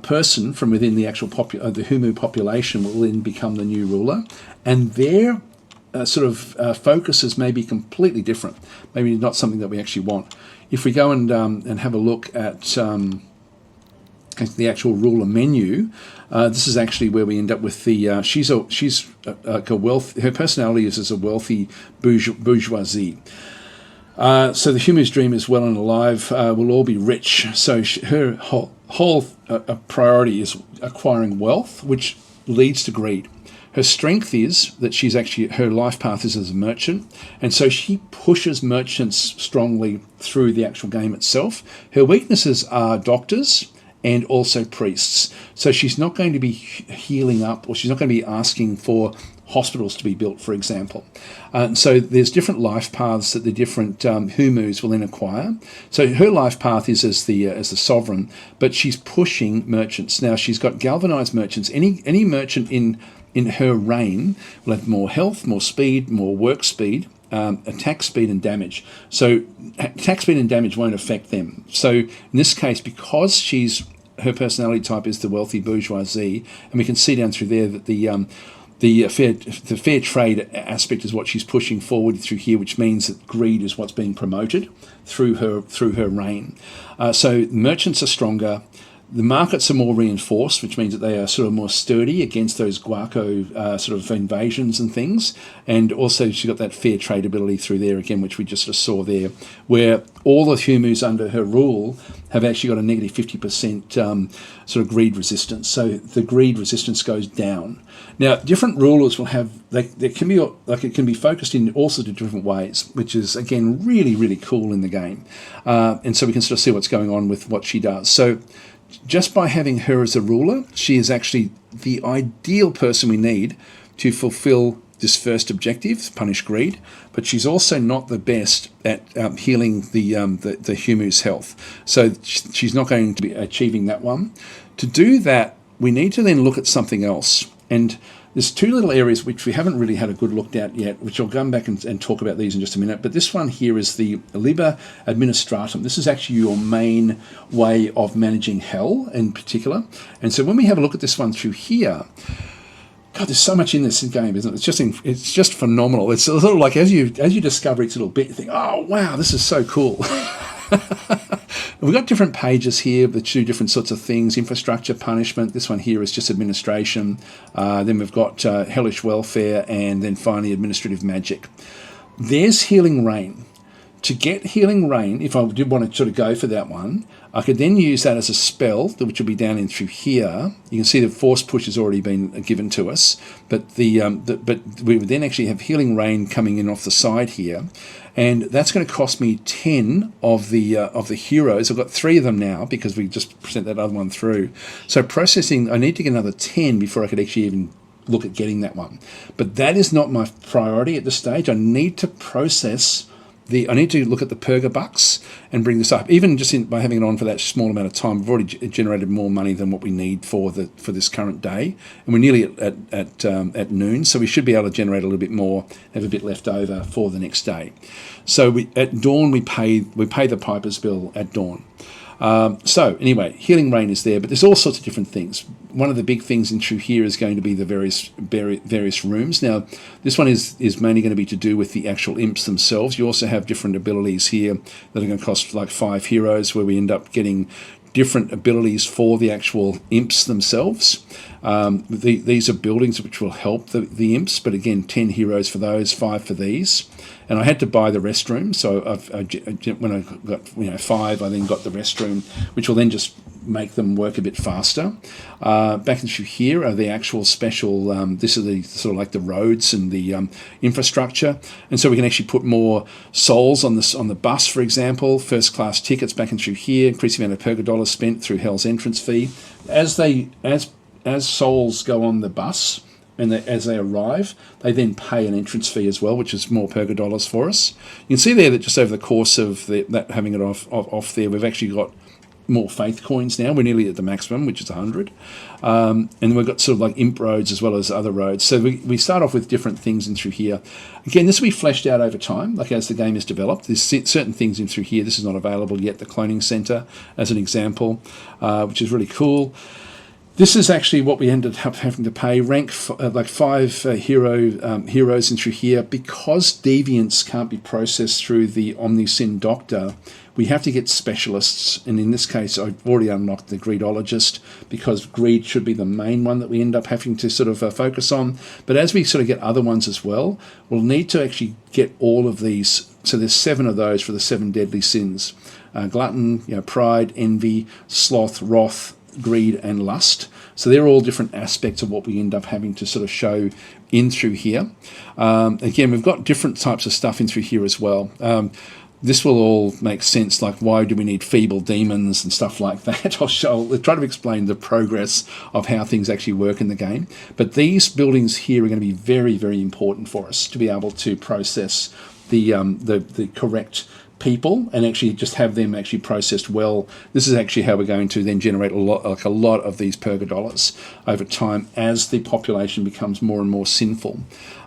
person from within the actual the Humu population will then become the new ruler. And their focuses may be completely different. Maybe not something that we actually want. If we go and have a look at the actual ruler menu, this is actually where we end up with the she's like a wealth. Her personality is as a wealthy bourgeoisie. So the Humus dream is well and alive. Will all be rich. So her whole priority is acquiring wealth, which leads to greed. Her strength is that her life path is as a merchant, and so she pushes merchants strongly through the actual game itself. Her weaknesses are doctors and also priests. So she's not going to be healing up, or she's not going to be asking for hospitals to be built, for example. So there's different life paths that the different Humus will then acquire. So her life path is as the sovereign, but she's pushing merchants. Now she's got galvanized merchants. Any merchant in her reign will have more health, more speed, more work speed, attack speed and damage. So attack speed and damage won't affect them. So in this case, because her personality type is the wealthy bourgeoisie, and we can see down through there that the fair trade aspect is what she's pushing forward through here, which means that greed is what's being promoted through her reign. So merchants are stronger. The markets are more reinforced, which means that they are sort of more sturdy against those Guaco sort of invasions and things. And also she's got that fair trade ability through there again, which we just sort of saw there, where all the Humus under her rule have actually got a negative 50% sort of greed resistance. So the greed resistance goes down. Now, different rulers will have, it can be focused in all sorts of different ways, which is, again, really, really cool in the game. And so we can sort of see what's going on with what she does. So just by having her as a ruler, she is actually the ideal person we need to fulfill this first objective, punish greed, but she's also not the best at healing the Humus' health. So she's not going to be achieving that one. To do that, we need to then look at something else. And there's two little areas which we haven't really had a good look at yet, which I'll come back and talk about these in just a minute. But this one here is the Liber Administratum. This is actually your main way of managing hell in particular. And so when we have a look at this one through here, God, there's so much in this game, isn't it? It's just phenomenal. It's a little like as you discover each little bit, you think, oh wow, this is so cool. We've got different pages here that do different sorts of things: infrastructure, punishment. This one here is just administration. Then we've got hellish welfare, and then finally administrative magic. There's healing rain. To get healing rain, if I did want to sort of go for that one, I could then use that as a spell, which will be down in through here. You can see the force push has already been given to us, but but we would then actually have healing rain coming in off the side here, and that's going to cost me 10 of the heroes. I've got 3 of them now because we just sent that other one through. So processing, I need to get another 10 before I could actually even look at getting that one. But that is not my priority at this stage. I need to process. I need to look at the Purga bucks and bring this up. Even just by having it on for that small amount of time, we've already generated more money than what we need for this current day, and we're nearly at noon, so we should be able to generate a little bit more, have a bit left over for the next day. So at dawn we pay the piper's bill at dawn. So anyway, healing rain is there, but there's all sorts of different things. One of the big things in through here is going to be the various rooms. Now, this one is mainly going to be to do with the actual imps themselves. You also have different abilities here that are going to cost like 5 heroes, where we end up getting different abilities for the actual imps themselves. These are buildings which will help the imps, but again, 10 heroes for those, 5 for these. And I had to buy the restroom, so when I got 5, I then got the restroom, which will then just make them work a bit faster. Back into here are the actual special. This is the sort of like the roads and the infrastructure, and so we can actually put more souls on the bus, for example. First class tickets back in through here, increase the amount of Purga dollars spent through Hell's entrance fee. As souls go on the bus, and as they arrive, they then pay an entrance fee as well, which is more purga dollars for us. You can see there that just over the course of that having it off there, we've actually got more faith coins now. We're nearly at the maximum, which is 100. And we've got sort of like imp roads as well as other roads. So we start off with different things in through here. Again, this will be fleshed out over time, like as the game is developed. There's certain things in through here. This is not available yet, the cloning center as an example, which is really cool. This is actually what we ended up having to pay. Rank like 5 heroes in through here. Because deviants can't be processed through the Omnisin Doctor, we have to get specialists. And in this case, I've already unlocked the Greedologist, because greed should be the main one that we end up having to sort of focus on. But as we sort of get other ones as well, we'll need to actually get all of these. So there's 7 of those for the 7 deadly sins. Glutton, pride, envy, sloth, wrath, greed and lust. So they're all different aspects of what we end up having to sort of show in through here. Again, we've got different types of stuff in through here as well. This will all make sense, like why do we need feeble demons and stuff like that. I'll try to explain the progress of how things actually work in the game. But these buildings here are going to be very, very important for us to be able to process the correct people and actually just have them actually processed well. This is actually how we're going to then generate a lot of these purga dollars over time as the population becomes more and more sinful,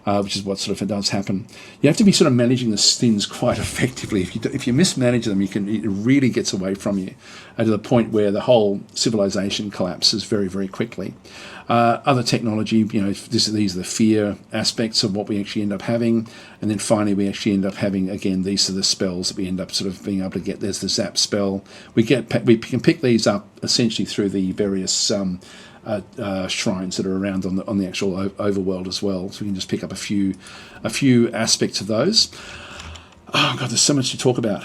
which is what sort of does happen. You have to be sort of managing the sins quite effectively. If you mismanage them, it really gets away from you to the point where the whole civilization collapses very, very quickly. Other technology, these are the fear aspects of what we actually end up having. And then finally, we actually end up having, again, these are the spells that we end up sort of being able to get. There's the zap spell. We can pick these up essentially through the various shrines that are around on the actual overworld as well. So we can just pick up a few aspects of those. Oh God, there's so much to talk about.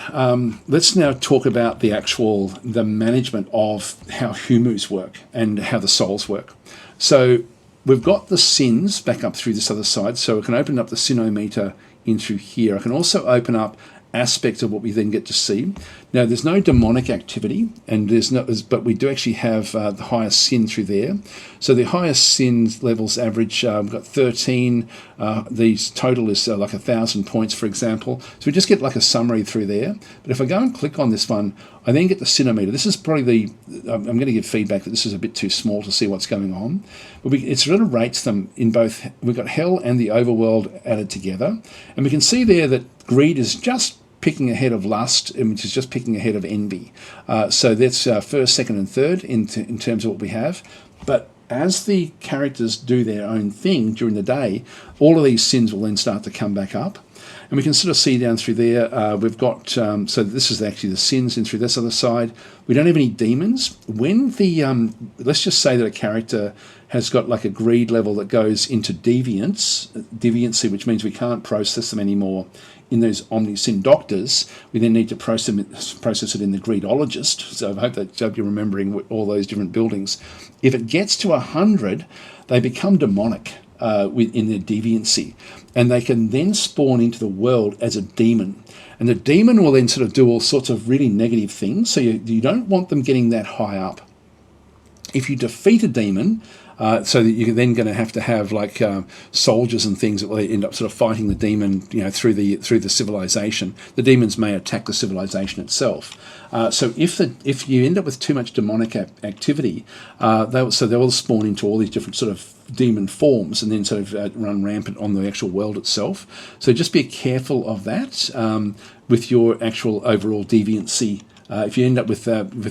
Let's now talk about the management of how Humus work and how the souls work. So we've got the sins back up through this other side. So we can open up the sinometer in through here. I can also open up aspects of what we then get to see. Now, there's no demonic activity, and but we do actually have the highest sin through there. So the highest sin levels average, we've got 13. The total is like 1,000 points, for example. So we just get like a summary through there. But if I go and click on this one, I then get the sinometer. This is probably I'm going to give feedback that this is a bit too small to see what's going on. But it sort of rates them in both. We've got Hell and the Overworld added together. And we can see there that greed is just picking ahead of lust, which is just picking ahead of envy. So that's first, second, and third in terms of what we have. But as the characters do their own thing during the day, all of these sins will then start to come back up. And we can sort of see down through there, we've got, so this is actually the sins in through this other side. We don't have any demons. When let's just say that a character has got like a greed level that goes into deviancy, which means we can't process them anymore in those Omnisin Doctors. We then need to process it in the Greedologist. So I hope that you're remembering all those different buildings. If it gets to 100, they become demonic in their deviancy, and they can then spawn into the world as a demon. And the demon will then sort of do all sorts of really negative things, so you don't want them getting that high up. If you defeat a demon, so that you're then going to have like soldiers and things that will end up sort of fighting the demon, through the civilization. The demons may attack the civilization itself. So if you end up with too much demonic activity, they will spawn into all these different sort of demon forms and then sort of run rampant on the actual world itself. So just be careful of that with your actual overall deviancy. If you end up with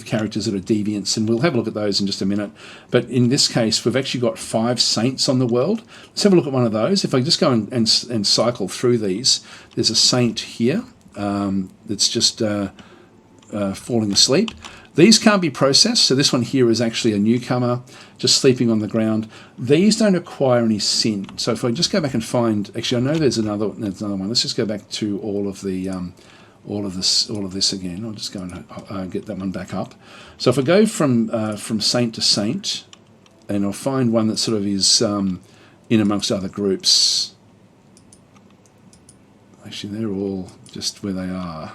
characters that are deviants, and we'll have a look at those in just a minute. But in this case, we've actually got 5 saints on the world. Let's have a look at one of those. If I just go and cycle through these, there's a saint here that's just falling asleep. These can't be processed, so this one here is actually a newcomer, just sleeping on the ground. These don't acquire any sin. So if I just go back and find, actually I know there's another one. Let's just go back to all of this again. I'll just go and get that one back up. So if I go from saint to saint, and I'll find one that sort of is in amongst other groups. Actually, they're all just where they are.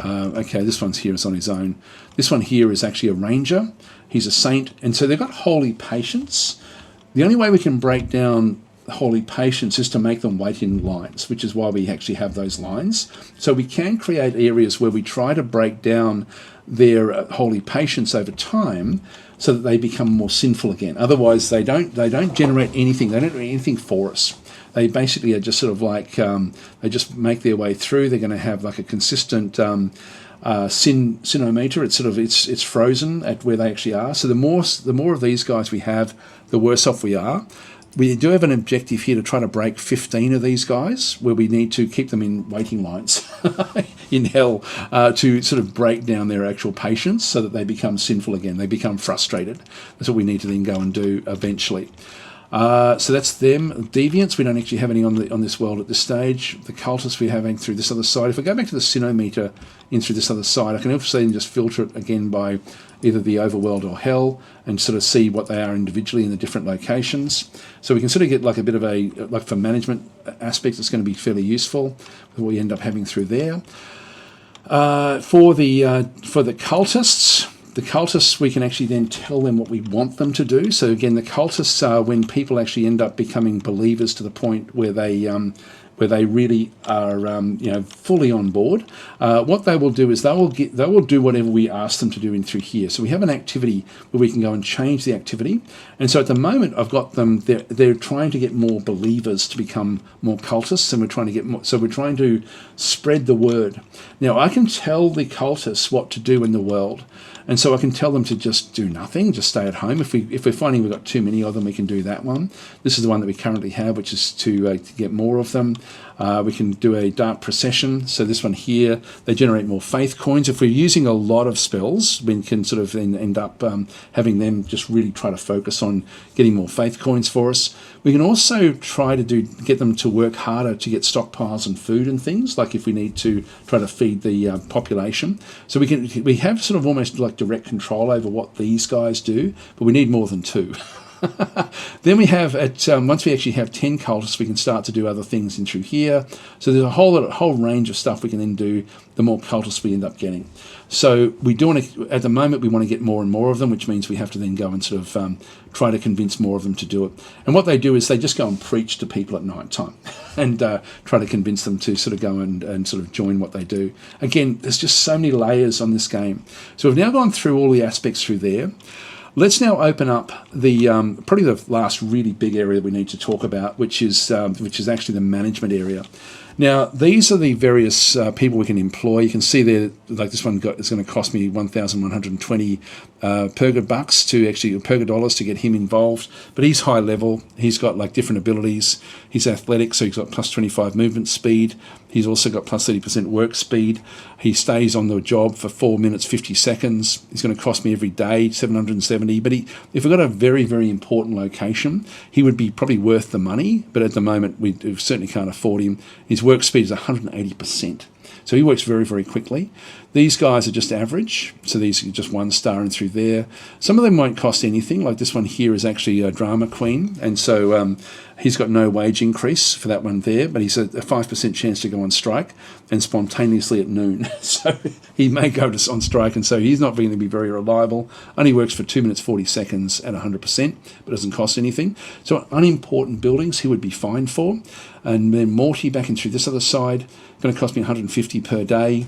Okay, this one's here is on his own. This one here is actually a ranger. He's a saint, and so they've got holy patience. The only way we can break down holy patience is to make them wait in lines, which is why we actually have those lines. So we can create areas where we try to break down their holy patience over time so that they become more sinful again. Otherwise, they don't generate anything. They don't do anything for us. They basically are just sort of like, they just make their way through. They're going to have like a consistent sinometer. It's frozen at where they actually are. So the more of these guys we have, the worse off we are. We do have an objective here to try to break 15 of these guys, where we need to keep them in waiting lines in hell to sort of break down their actual patience so that they become sinful again. They become frustrated. That's what we need to then go and do eventually. So that's them. Deviants, we don't actually have any on this world at this stage. The cultists we're having through this other side. If I go back to the sinometer in through this other side, I can also then just filter it again by either the overworld or hell and sort of see what they are individually in the different locations. So we can sort of get like a bit of a, like for management aspects, it's going to be fairly useful with what we end up having through there. For the cultists, we can actually then tell them what we want them to do. So again, the cultists are when people actually end up becoming believers to the point where they really are fully on board. What they will do is they will do whatever we ask them to do in through here. So we have an activity where we can go and change the activity. And so at the moment, I've got them. They're trying to get more believers to become more cultists, and we're trying to get more. So we're trying to spread the word. Now I can tell the cultists what to do in the world. And so I can tell them to just do nothing, just stay at home. If we're finding we've got too many of them, we can do that one. This is the one that we currently have, which is to get more of them. We can do a dark procession. So this one here, they generate more faith coins. If we're using a lot of spells, we can sort of end up having them just really try to focus on getting more faith coins for us. We can also try to get them to work harder to get stockpiles and food and things, like if we need to try to feed the population. So we have sort of almost like direct control over what these guys do, but we need more than 2. Then we have once we actually have 10 cultists, we can start to do other things in through here. So there's a whole range of stuff we can then do the more cultists we end up getting. So we do want to, at the moment, we want to get more and more of them, which means we have to then go and sort of try to convince more of them to do it. And what they do is they just go and preach to people at night time and try to convince them to sort of go and sort of join what they do. Again, there's just so many layers on this game. So we've now gone through all the aspects through there. Let's now open up the probably the last really big area we need to talk about, which is actually the management area. Now, these are the various people we can employ. You can see there, like this one is going to cost me 1,120 Purga bucks to actually Purga dollars to get him involved. But he's high level. He's got like different abilities. He's athletic, so he's got plus 25 movement speed. He's also got plus 30% work speed. He stays on the job for 4 minutes 50 seconds. He's going to cost me every day 770. But if we've got a very, very important location, he would be probably worth the money. But at the moment, we certainly can't afford him. His work speed is 180%. So he works very, very quickly. These guys are just average, so these are just 1 star and through there. Some of them won't cost anything, like this one here is actually a drama queen, and so he's got no wage increase for that one there, but he's a 5% chance to go on strike and spontaneously at noon. So he may go on strike, and so he's not going to be very reliable. Only works for 2 minutes 40 seconds at 100%, but doesn't cost anything. So unimportant buildings he would be fine for. And then Morty back in through this other side, going to cost me 150 per day.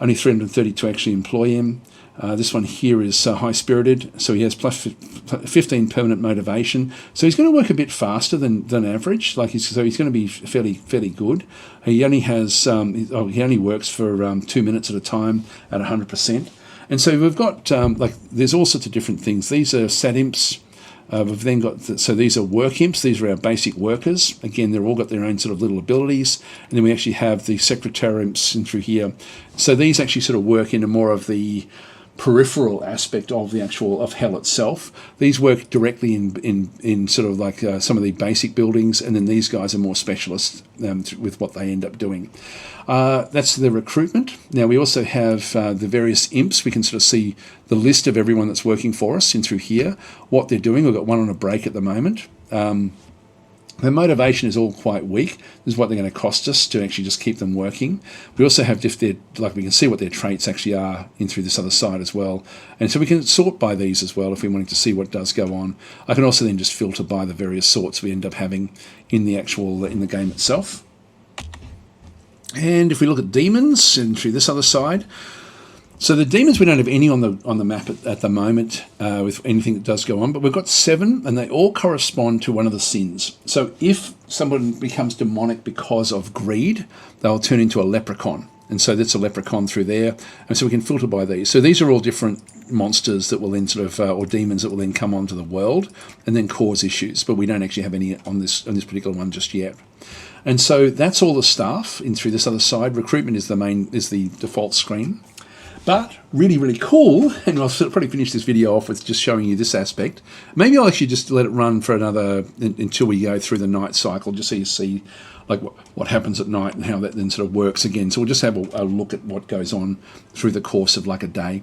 Only 330 to actually employ him. This one here is high-spirited, so he has plus 15 permanent motivation. So he's going to work a bit faster than average. So he's going to be fairly good. He only has he only works for 2 minutes at a time at 100%. And so we've got there's all sorts of different things. These are sat imps. We've then got, so these are work imps. These are our basic workers. Again, they've all got their own sort of little abilities. And then we actually have the secretary imps in through here. So these actually sort of work into more of the peripheral aspect of the of hell itself. These work directly in sort of like some of the basic buildings, and then these guys are more specialists with what they end up doing. That's the recruitment. Now we also have the various imps. We can sort of see the list of everyone that's working for us in through here, what they're doing. We've got one on a break at the moment. Their motivation is all quite weak. This is what they're going to cost us to actually just keep them working. We also have we can see what their traits actually are in through this other side as well. And so we can sort by these as well if we're wanting to see what does go on. I can also then just filter by the various sorts we end up having in the game itself. And if we look at demons and through this other side, so the demons, we don't have any on the map at the moment with anything that does go on, but we've got 7, and they all correspond to one of the sins. So if someone becomes demonic because of greed, they'll turn into a leprechaun, and so that's a leprechaun through there, and so we can filter by these. So these are all different monsters that will then or demons that will then come onto the world and then cause issues, but we don't actually have any on this particular one just yet. And so that's all the staff in through this other side. Recruitment is the default screen. But really, really cool, and I'll probably finish this video off with just showing you this aspect. Maybe I'll actually just let it run for until we go through the night cycle, just so you see like what happens at night and how that then sort of works again. So we'll just have a look at what goes on through the course of like a day.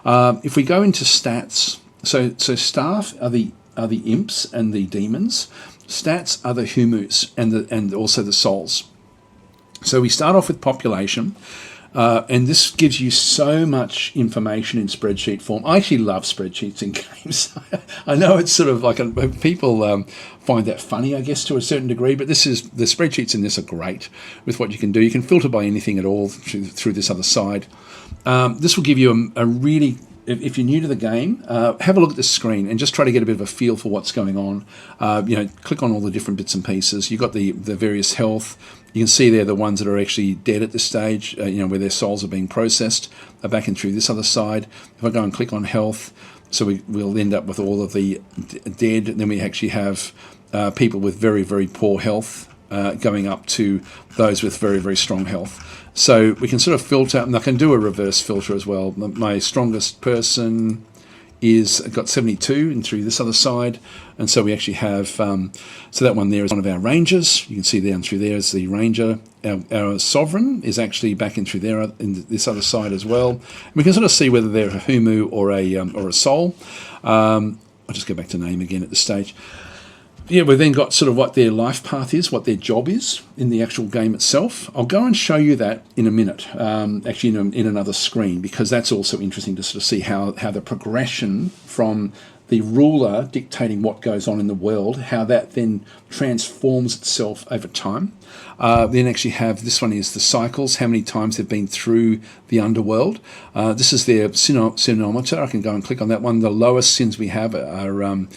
If we go into stats, so staff are the imps and the demons. Stats are the humus and also the souls. So we start off with population. And this gives you so much information in spreadsheet form. I actually love spreadsheets in games. I know it's sort of like people find that funny, I guess, to a certain degree, but the spreadsheets in this are great with what you can do. You can filter by anything at all through this other side. This will give you a really, if you're new to the game, have a look at this screen and just try to get a bit of a feel for what's going on. Click on all the different bits and pieces. You've got the various health. You can see there the ones that are actually dead at this stage, where their souls are being processed, are back in through this other side. If I go and click on health, so we'll end up with all of the dead, and then we actually have people with very, very poor health going up to those with very, very strong health. So we can sort of filter, and I can do a reverse filter as well. My strongest person is got 72 in through this other side, and so we actually have so that one there is one of our rangers. You can see down through there is the ranger. Our sovereign is actually back in through there in this other side as well. And we can sort of see whether they're a humu or a soul. I'll just go back to name again at this stage. Yeah, we've then got sort of what their life path is, what their job is in the actual game itself. I'll go and show you that in a minute, actually in another screen, because that's also interesting to sort of see how the progression from the ruler dictating what goes on in the world, how that then transforms itself over time. Then actually have, this one is the cycles, how many times they've been through the Underworld. This is their sinometer. I can go and click on that one. The lowest sins we have are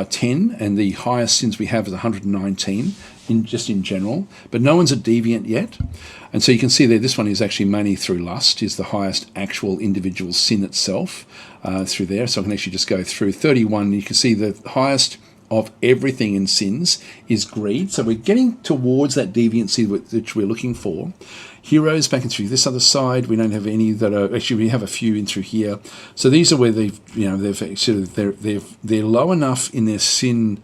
10, and the highest sins we have is 119 in general, but no one's a deviant yet. And so you can see there, this one is actually mainly through lust, is the highest actual individual sin itself through there. So I can actually just go through 31. You can see the highest of everything in sins is greed. So we're getting towards that deviancy which we're looking for. Heroes back in through this other side. We don't have any that are actually. We have a few in through here. So these are where they're low enough in their sin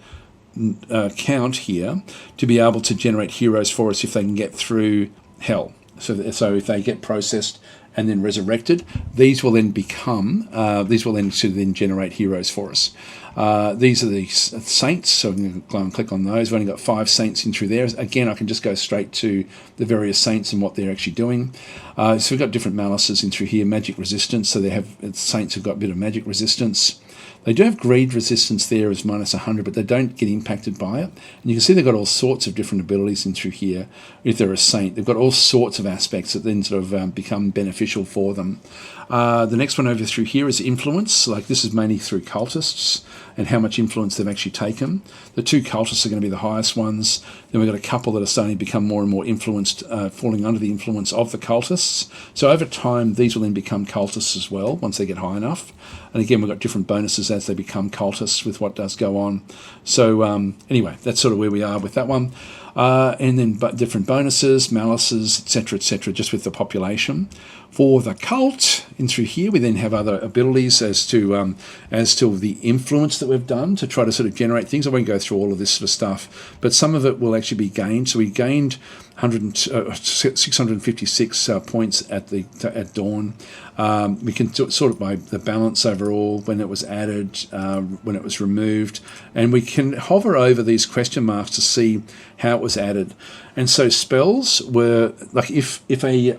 count here to be able to generate heroes for us if they can get through hell. So if they get processed and then resurrected, these will then generate heroes for us. These are the saints, so I'm going to go and click on those. We've only got 5 saints in through there. Again, I can just go straight to the various saints and what they're actually doing. So we've got different malices in through here. Magic resistance, so they have saints who've got a bit of magic resistance. They do have greed resistance there as minus 100, but they don't get impacted by it. And you can see they've got all sorts of different abilities in through here. If they're a saint, they've got all sorts of aspects that then sort of become beneficial for them. The next one over through here is influence. Like this is mainly through cultists and how much influence they've actually taken. The 2 cultists are going to be the highest ones. Then we've got a couple that are starting to become more and more influenced, falling under the influence of the cultists. So over time, these will then become cultists as well once they get high enough. And again, we've got different bonuses as they become cultists with what does go on. So anyway, that's sort of where we are with that one. And then different bonuses, malices, etc., just with the population. For the cult, in through here, we then have other abilities as to the influence that we've done to try to sort of generate things. I won't go through all of this sort of stuff, but some of it will actually be gained. So we gained 656 points at dawn. We can sort it by the balance overall, when it was added, when it was removed, and we can hover over these question marks to see how it was added. And so spells were like if a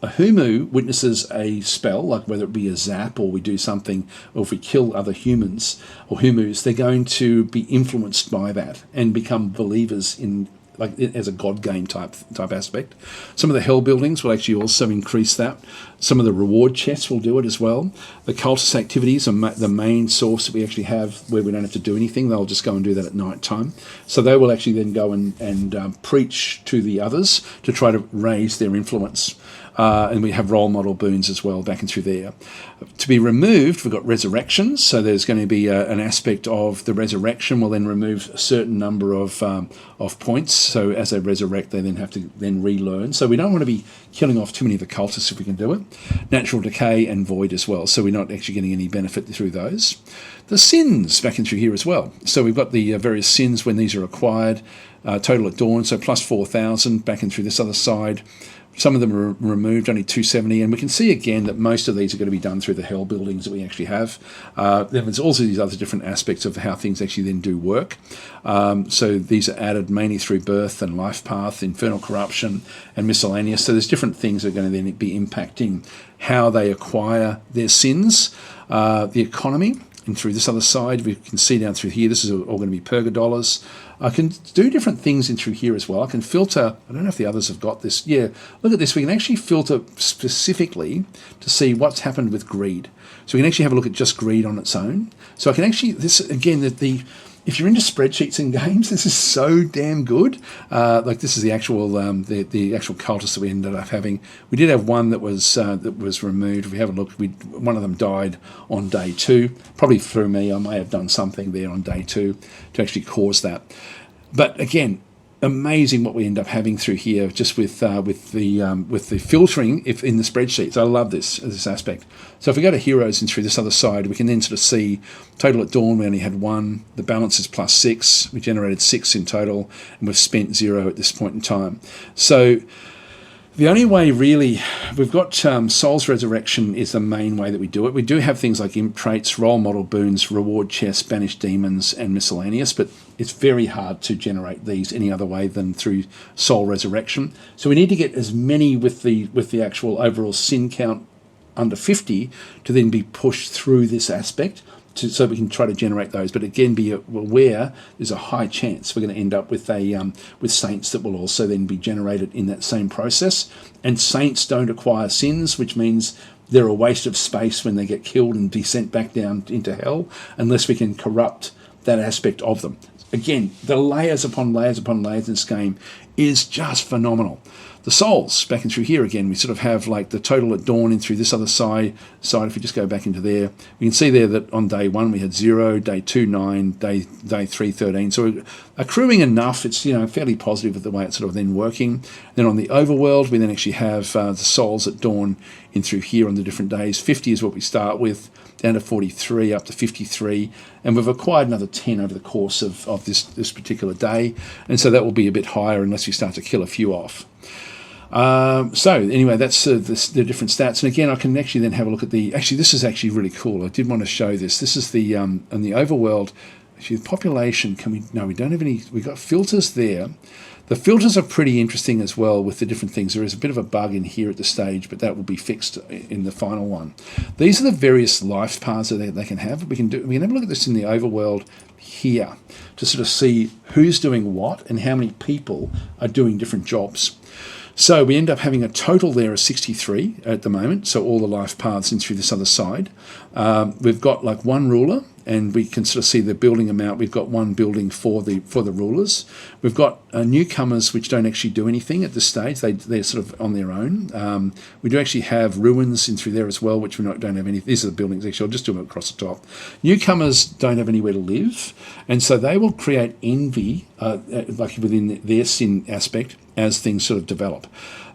Humu witnesses a spell, like whether it be a zap or we do something, or if we kill other humans or Humus, they're going to be influenced by that and become believers in, like as a god game type aspect. Some of the hell buildings will actually also increase that. Some of the reward chests will do it as well. The cultist activities are the main source that we actually have where we don't have to do anything. They'll just go and do that at night time. So they will actually then go and preach to the others to try to raise their influence. And we have role model boons as well back and through there. To be removed, we've got resurrections. So there's going to be an aspect of the resurrection will then remove a certain number of points. So as they resurrect, they then have to then relearn. So we don't want to be killing off too many of the cultists if we can do it. Natural decay and void as well. So we're not actually getting any benefit through those. The sins back in through here as well. So we've got the various sins when these are acquired. Total at dawn, so plus 4,000 back in through this other side. Some of them are removed, only 270, and we can see again that most of these are going to be done through the hell buildings that we actually have. There's also these other different aspects of how things actually then do work. So these are added mainly through birth and life path, infernal corruption, and miscellaneous. So there's different things that are going to then be impacting how they acquire their sins. The economy, and through this other side, we can see down through here, this is all going to be $. I can do different things in through here as well. I can filter, I don't know if the others have got this. Yeah, look at this. We can actually filter specifically to see what's happened with greed. So we can actually have a look at just greed on its own. So I can actually, this again, if you're into spreadsheets and games, this is so damn good. Like this is the actual the actual cultist that we ended up having. We did have one that was removed. If we have a look, one of them died on day 2. Probably through me. I may have done something there on day 2 to actually cause that. But again, amazing what we end up having through here, just with the filtering in the spreadsheets. I love this aspect. So if we go to heroes and through this other side, we can then sort of see total at dawn. We only had 1. The balance is plus 6. We generated 6 in total, and we've spent 0 at this point in time. So the only way really, we've got Souls Resurrection is the main way that we do it. We do have things like imp traits, role model boons, reward chests, banished demons, and miscellaneous, but it's very hard to generate these any other way than through Soul Resurrection. So we need to get as many with the actual overall sin count under 50 to then be pushed through this aspect. So we can try to generate those, but again, be aware there's a high chance we're going to end up with with saints that will also then be generated in that same process. And saints don't acquire sins, which means they're a waste of space when they get killed and be sent back down into hell, unless we can corrupt that aspect of them. Again, the layers upon layers upon layers in this game is just phenomenal. The souls, back in through here again, we sort of have like the total at dawn in through this other side. If we just go back into there, we can see there that on day 1 we had 0, day 2, 9, day 3, 13. So we're accruing enough. It's fairly positive with the way it's sort of then working. Then on the overworld, we then actually have the souls at dawn in through here on the different days. 50 is what we start with, down to 43, up to 53, and we've acquired another 10 over the course of this particular day, and so that will be a bit higher unless we start to kill a few off. So anyway, that's the different stats, and again, I can actually then have a look at actually this is actually really cool. I did want to show this. This is the on the overworld. Actually, the population, we don't have any, we've got filters there. The filters are pretty interesting as well with the different things. There is a bit of a bug in here at the stage, but that will be fixed in the final one. These are the various life paths that they can have. We can have a look at this in the overworld here to sort of see who's doing what and how many people are doing different jobs. So we end up having a total there of 63 at the moment, so all the life paths in through this other side. We've got like 1 ruler, and we can sort of see the building amount. We've got 1 building for the rulers. We've got newcomers which don't actually do anything at this stage. They're sort of on their own. We do actually have ruins in through there as well, which don't have any. These are the buildings actually. I'll just do them across the top. Newcomers don't have anywhere to live, and so they will create envy, like within their sin aspect, as things sort of develop.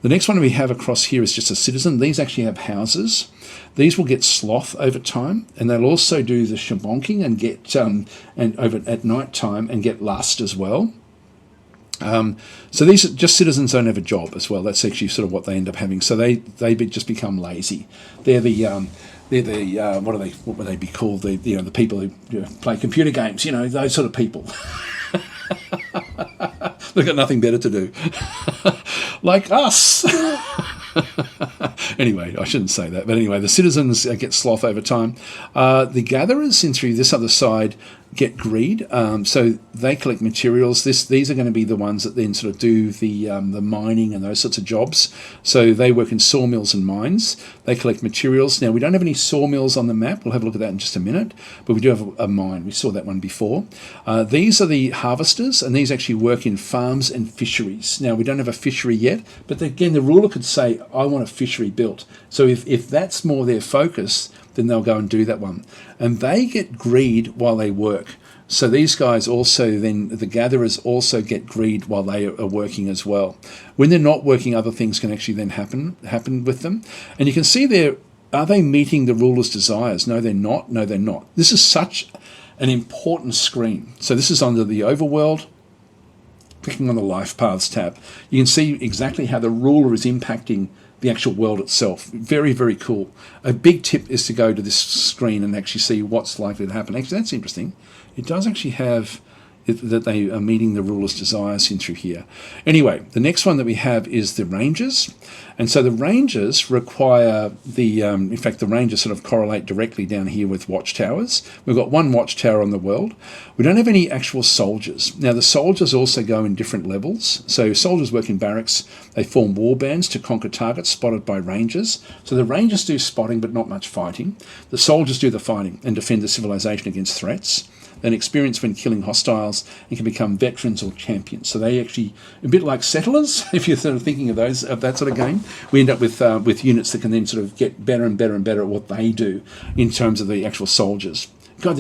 The next one we have across here is just a citizen. These actually have houses. These will get sloth over time, and they'll also do the shabonking and get and over at night time and get lust as well. So these are just citizens don't have a job as well. That's actually sort of what they end up having. So they just become lazy. They're the what would they be called? The people who play computer games. Those sort of people. They've got nothing better to do, like us. Anyway, I shouldn't say that. But anyway, the citizens get sloth over time. The gatherers in through this other side get greed. So they collect materials. These are going to be the ones that then sort of do the mining and those sorts of jobs. So they work in sawmills and mines. They collect materials. Now, we don't have any sawmills on the map. We'll have a look at that in just a minute. But we do have a mine. We saw that one before. These are the harvesters, and these actually work in farms and fisheries. Now, we don't have a fishery yet, but again, the ruler could say, I want a fishery built. So if that's more their focus, then they'll go and do that one. And they get greed while they work. So these guys also then, the gatherers also get greed while they are working as well. When they're not working, other things can actually then happen with them. And you can see there, are they meeting the ruler's desires? No, they're not. No, they're not. This is such an important screen. So this is under the Overworld. Clicking on the Life Paths tab, you can see exactly how the ruler is impacting the actual world itself. Very, very cool. A big tip is to go to this screen and actually see what's likely to happen. Actually, that's interesting. It does actually have that they are meeting the ruler's desires in through here. Anyway, the next one that we have is the rangers. And so the rangers require in fact, the rangers sort of correlate directly down here with watchtowers. We've got one watchtower on the world. We don't have any actual soldiers. Now, the soldiers also go in different levels. So soldiers work in barracks. They form war bands to conquer targets spotted by rangers. So the rangers do spotting, but not much fighting. The soldiers do the fighting and defend the civilization against threats. An experience when killing hostiles and can become veterans or champions. So they actually, a bit like settlers, if you're sort of thinking of that sort of game, we end up with units that can then sort of get better and better and better at what they do in terms of the actual soldiers. God,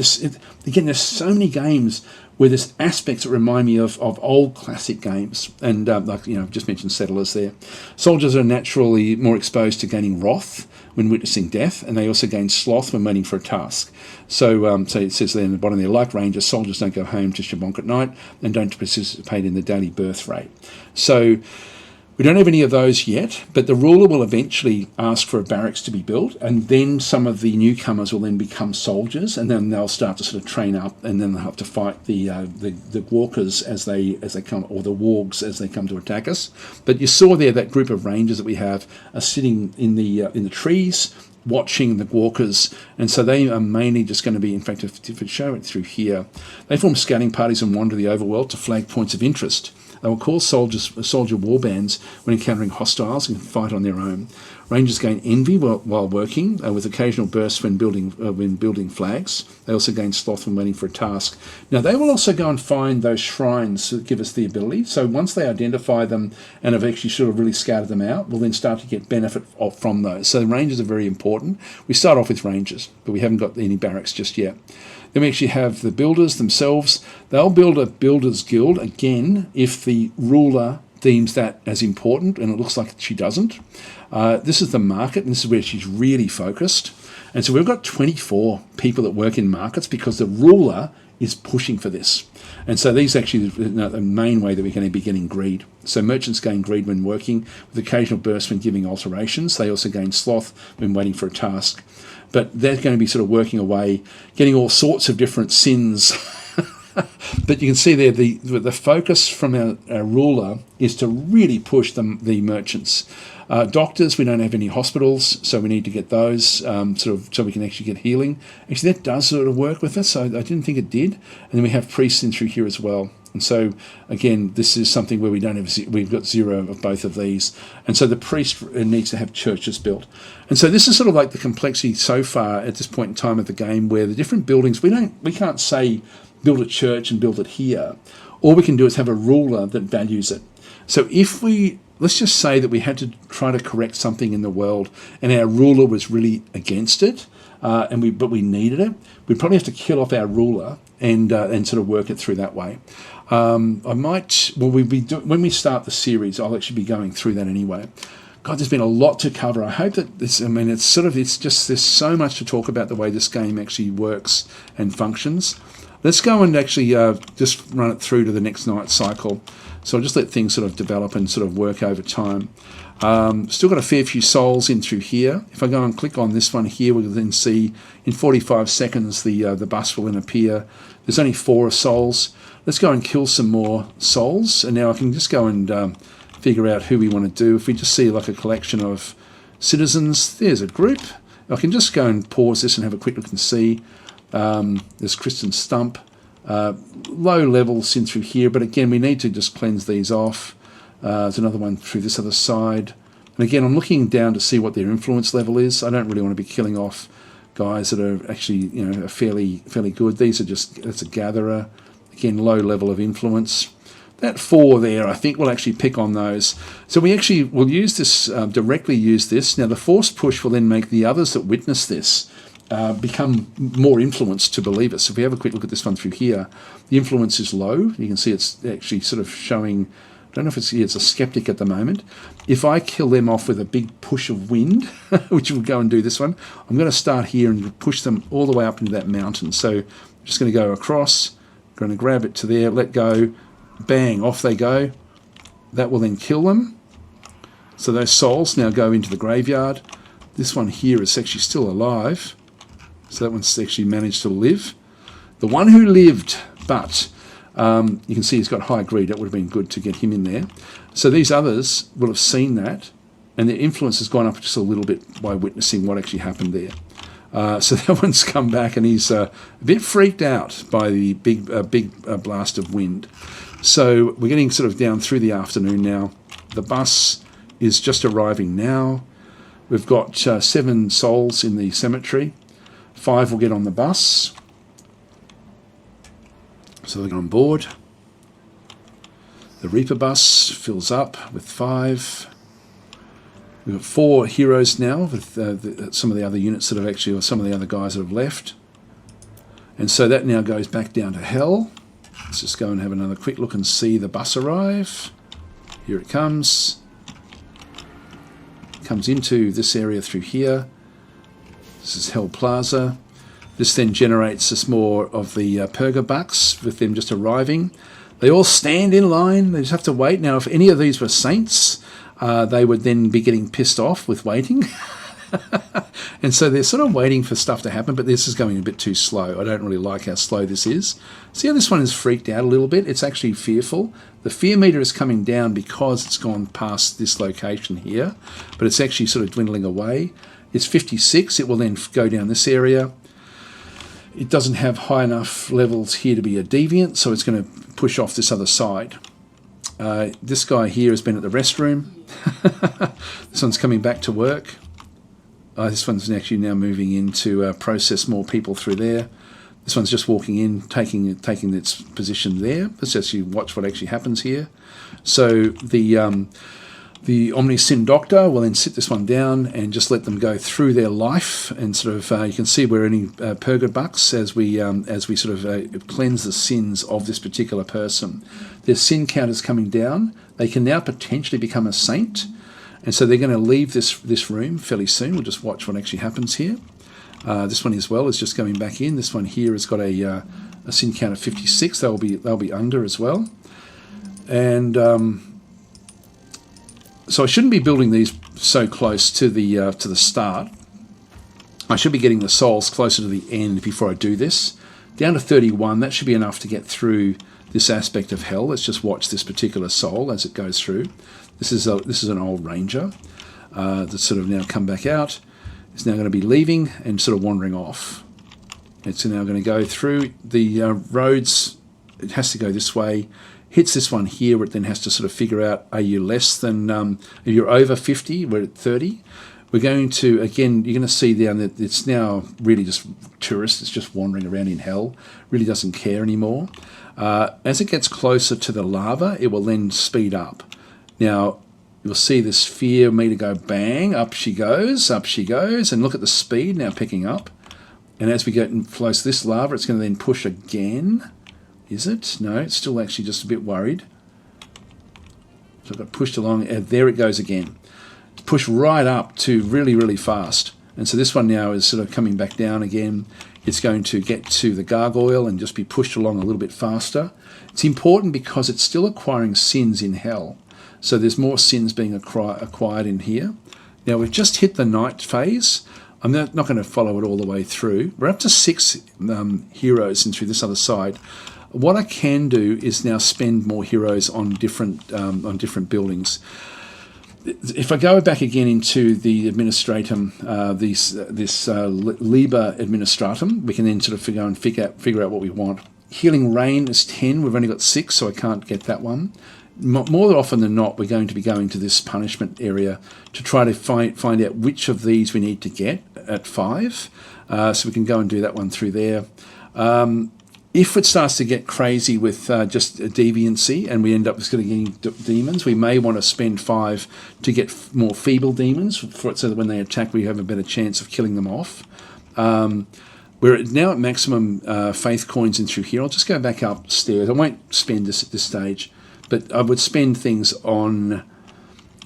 again, there's so many games where there's aspects that remind me of old classic games. And I've just mentioned settlers there. Soldiers are naturally more exposed to gaining wrath when witnessing death, and they also gain sloth when waiting for a task. So it says there in the bottom there, like rangers, soldiers don't go home to Shabonk at night and don't participate in the daily birth rate. So we don't have any of those yet, but the ruler will eventually ask for a barracks to be built, and then some of the newcomers will then become soldiers, and then they'll start to sort of train up, and then they'll have to fight the walkers as they come, or the wargs as they come to attack us. But you saw there that group of rangers that we have are sitting in the trees, watching the walkers, and so they are mainly just going to be, in fact, if it show it through here, they form scouting parties and wander the overworld to flag points of interest. They will call soldier war bands when encountering hostiles and can fight on their own. Rangers gain envy while working, with occasional bursts when building flags. They also gain sloth when waiting for a task. Now, they will also go and find those shrines that give us the ability. So once they identify them and have actually sort of really scouted them out, we'll then start to get benefit from those. So the rangers are very important. We start off with rangers, but we haven't got any barracks just yet. Then we actually have the builders themselves. They'll build a builders guild, again, if the ruler deems that as important, and it looks like she doesn't. This is the market, and this is where she's really focused. And so we've got 24 people that work in markets because the ruler is pushing for this. And so these actually are the main way that we're going to be getting greed. So merchants gain greed when working, with occasional bursts when giving alterations. They also gain sloth when waiting for a task. But they're going to be sort of working away, getting all sorts of different sins. But you can see there the focus from our ruler is to really push the merchants. Doctors, we don't have any hospitals, so we need to get those so we can actually get healing. Actually, that does sort of work with us, so I didn't think it did. And then we have priests in through here as well. And so, again, this is something where we've got 0 of both of these. And so the priest needs to have churches built. And so this is sort of like the complexity so far at this point in time of the game, where the different buildings, we can't say build a church and build it here. All we can do is have a ruler that values it. So let's just say that we had to try to correct something in the world and our ruler was really against it, but we needed it, we'd probably have to kill off our ruler and sort of work it through that way. I might, well, when we start the series, I'll actually be going through that anyway. God, there's been a lot to cover. I hope that this, I mean, it's just, there's so much to talk about the way this game actually works and functions. Let's go and actually just run it through to the next night cycle. So I'll just let things sort of develop and sort of work over time. Still got a fair few souls in through here. If I go and click on this one here, we'll then see in 45 seconds the bus will then appear. There's only 4 souls. Let's go and kill some more souls. And now I can just go and figure out who we want to do. If we just see like a collection of citizens, there's a group. I can just go and pause this and have a quick look and see. There's Kristen Stump. Low levels in through here, but again, we need to just cleanse these off. There's another one through this other side. And again, I'm looking down to see what their influence level is. I don't really want to be killing off guys that are actually, you know, are fairly good. These are just, that's a gatherer. Again, low level of influence. That 4 there, I think we'll actually pick on those. So we actually will use this, directly use this. Now the force push will then make the others that witness this become more influenced to believe it. So if we have a quick look at this one through here, the influence is low. You can see it's actually sort of showing, I don't know if it's a skeptic at the moment. If I kill them off with a big push of wind, which will go and do this one, I'm going to start here and push them all the way up into that mountain. So I'm just going to go across, going to grab it to there, let go, bang, off they go. That will then kill them. So those souls now go into the graveyard. This one here is actually still alive. So that one's actually managed to live. The one who lived, but you can see he's got high greed. That would have been good to get him in there. So these others will have seen that, and their influence has gone up just a little bit by witnessing what actually happened there. So that one's come back, and he's a bit freaked out by the big blast of wind. So we're getting sort of down through the afternoon now. The bus is just arriving now. We've got 7 souls in the cemetery. 5 will get on the bus. So they get on board. The Reaper bus fills up with 5. We've got 4 heroes now with some of the other units that have actually, or some of the other guys that have left. And so that now goes back down to hell. Let's just go and have another quick look and see the bus arrive. Here it comes. Comes into this area through here. This is Hell Plaza. This then generates us more of the Purga bucks with them just arriving. They all stand in line. They just have to wait. Now, if any of these were saints, they would then be getting pissed off with waiting. And so they're sort of waiting for stuff to happen, but this is going a bit too slow. I don't really like how slow this is. See how this one is freaked out a little bit? It's actually fearful. The fear meter is coming down because it's gone past this location here, but it's actually sort of dwindling away. It's 56. It will then go down this area. It doesn't have high enough levels here to be a deviant, so it's going to push off this other side. This guy here has been at the restroom. This one's coming back to work. This one's actually now moving in to process more people through there. This one's just walking in, taking its position there. Let's actually watch what actually happens here. So the Omnisin Doctor will then sit this one down and just let them go through their life, and sort of you can see we're any Purga bucks as we sort of cleanse the sins of this particular person. Their sin count is coming down. They can now potentially become a saint. And so they're going to leave this room fairly soon. We'll just watch what actually happens here. This one as well is just going back in. This one here has got a sin count of 56. They'll be under as well. And so I shouldn't be building these so close to the start. I should be getting the souls closer to the end before I do this. Down to 31. That should be enough to get through this aspect of hell. Let's just watch this particular soul as it goes through. This is an old ranger that's sort of now come back out. It's now going to be leaving and sort of wandering off. It's now going to go through the roads. It has to go this way. Hits this one here, where it then has to sort of figure out, are you less than, if you're over 50, we're at 30. We're going to, again, you're going to see down that it's now really just tourists. It's just wandering around in hell. Really doesn't care anymore. As it gets closer to the lava, it will then speed up. Now, you'll see this fear meter go bang, up she goes, and look at the speed now picking up. And as we get close to this lava, it's going to then push again. Is it? No, it's still actually just a bit worried. So I got pushed along, and there it goes again. Push right up to really, really fast. And so this one now is sort of coming back down again. It's going to get to the gargoyle and just be pushed along a little bit faster. It's important because it's still acquiring sins in hell. So there's more sins being acquired in here. Now we've just hit the night phase. I'm not going to follow it all the way through. We're up to 6 heroes in through this other side. What I can do is now spend more heroes on different buildings. If I go back again into the Administratum, this Liber Administratum, we can then sort of go and figure out what we want. Healing Rain is 10. We've only got 6, so I can't get that one. More often than not, we're going to be going to this punishment area to try to find out which of these we need to get at 5. So we can go and do that one through there. If it starts to get crazy with just deviancy and we end up just getting demons, we may want to spend 5 to get more feeble demons so that when they attack we have a better chance of killing them off. We're now at maximum faith coins in through here. I'll just go back upstairs. I won't spend this at this stage, but I would spend things on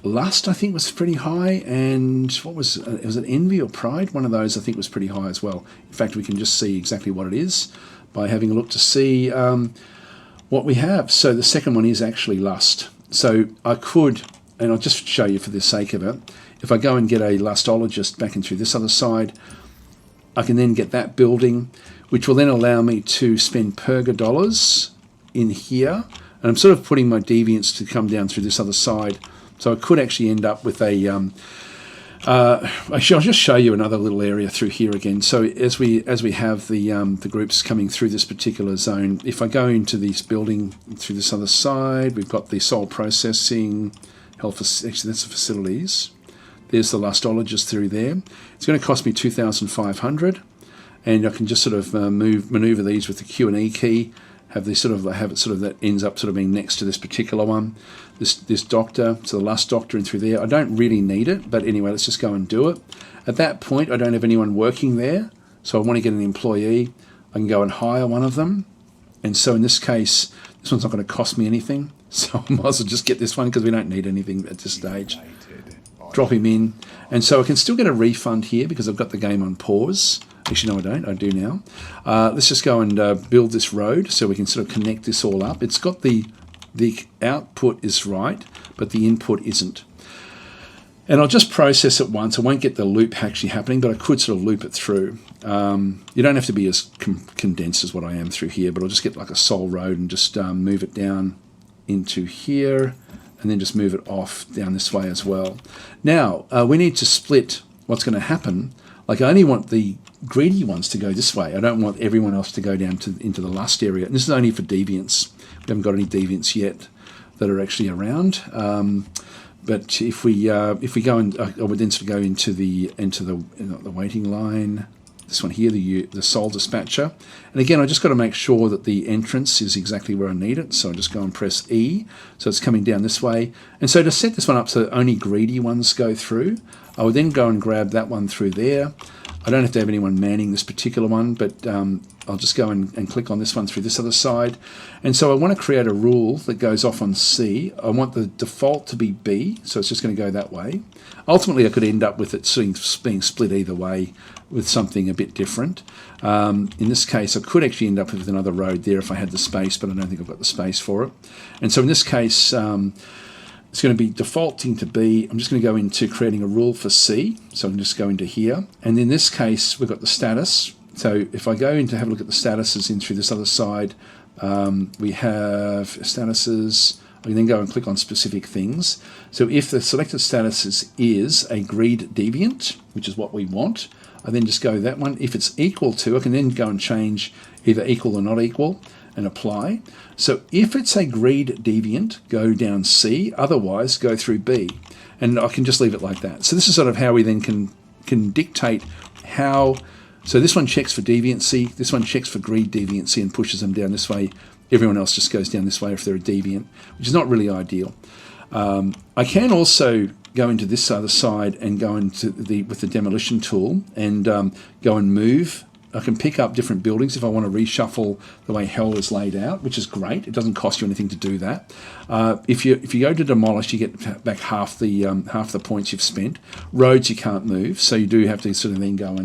lust, I think, was pretty high, and what was it envy or pride? One of those I think was pretty high as well. In fact, we can just see exactly what it is by having a look to see what we have. So the second one is actually lust. So I could, and I'll just show you for the sake of it, if I go and get a lustologist back in through this other side, I can then get that building, which will then allow me to spend purga dollars in here. And I'm sort of putting my deviants to come down through this other side. So I could actually end up with a... I'll just show you another little area through here again. So as we have the groups coming through this particular zone, if I go into this building through this other side, we've got the soul processing, health. Actually, that's the facilities. There's the lustologist through there. It's going to cost me 2,500, and I can just sort of maneuver these with the Q&E key. Have it sort of that ends up sort of being next to this particular one. This doctor, so the lust doctor in through there. I don't really need it, but anyway, let's just go and do it. At that point, I don't have anyone working there, so I want to get an employee. I can go and hire one of them, and so in this case, this one's not going to cost me anything, so I might as well just get this one because we don't need anything at this stage. Drop him in, and so I can still get a refund here because I've got the game on pause. Actually, no, I don't. I do now. Let's just go and build this road so we can sort of connect this all up. It's got the output is right, but the input isn't. And I'll just process it once. I won't get the loop actually happening, but I could sort of loop it through. You don't have to be as condensed as what I am through here, but I'll just get like a soul road and just move it down into here, and then just move it off down this way as well. Now, we need to split what's going to happen. Like, I only want the greedy ones to go this way. I don't want everyone else to go down into the lust area. And this is only for deviants. We haven't got any deviants yet that are actually around. But if we go and I would then sort of go into the waiting line. This one here, the soul dispatcher. And again, I just got to make sure that the entrance is exactly where I need it. So I just go and press E. So it's coming down this way. And so to set this one up so that only greedy ones go through, I would then go and grab that one through there. I don't have to have anyone manning this particular one, but I'll just go and click on this one through this other side. And so I want to create a rule that goes off on C. I want the default to be B, so it's just going to go that way. Ultimately, I could end up with it being split either way with something a bit different. In this case, I could actually end up with another road there if I had the space, but I don't think I've got the space for it. And so in this case, it's going to be defaulting to B. I'm just going to go into creating a rule for C. So I can just go into here. And in this case, we've got the status. So if I go in to have a look at the statuses in through this other side, we have statuses. I can then go and click on specific things. So if the selected status is a greed deviant, which is what we want, I then just go that one. If it's equal to, I can then go and change either equal or not equal and apply. So if it's a greed deviant, go down C, otherwise go through B. And I can just leave it like that. So this is sort of how we then can dictate how. So this one checks for deviancy, this one checks for greed deviancy and pushes them down this way. Everyone else just goes down this way if they're a deviant, which is not really ideal. I can also go into this other side and go into with the demolition tool and go and move can pick up different buildings if I want to reshuffle the way hell is laid out, which is great. It doesn't cost you anything to do that. If you go to demolish, you get back half the points you've spent. Roads you can't move, so you do have to sort of then go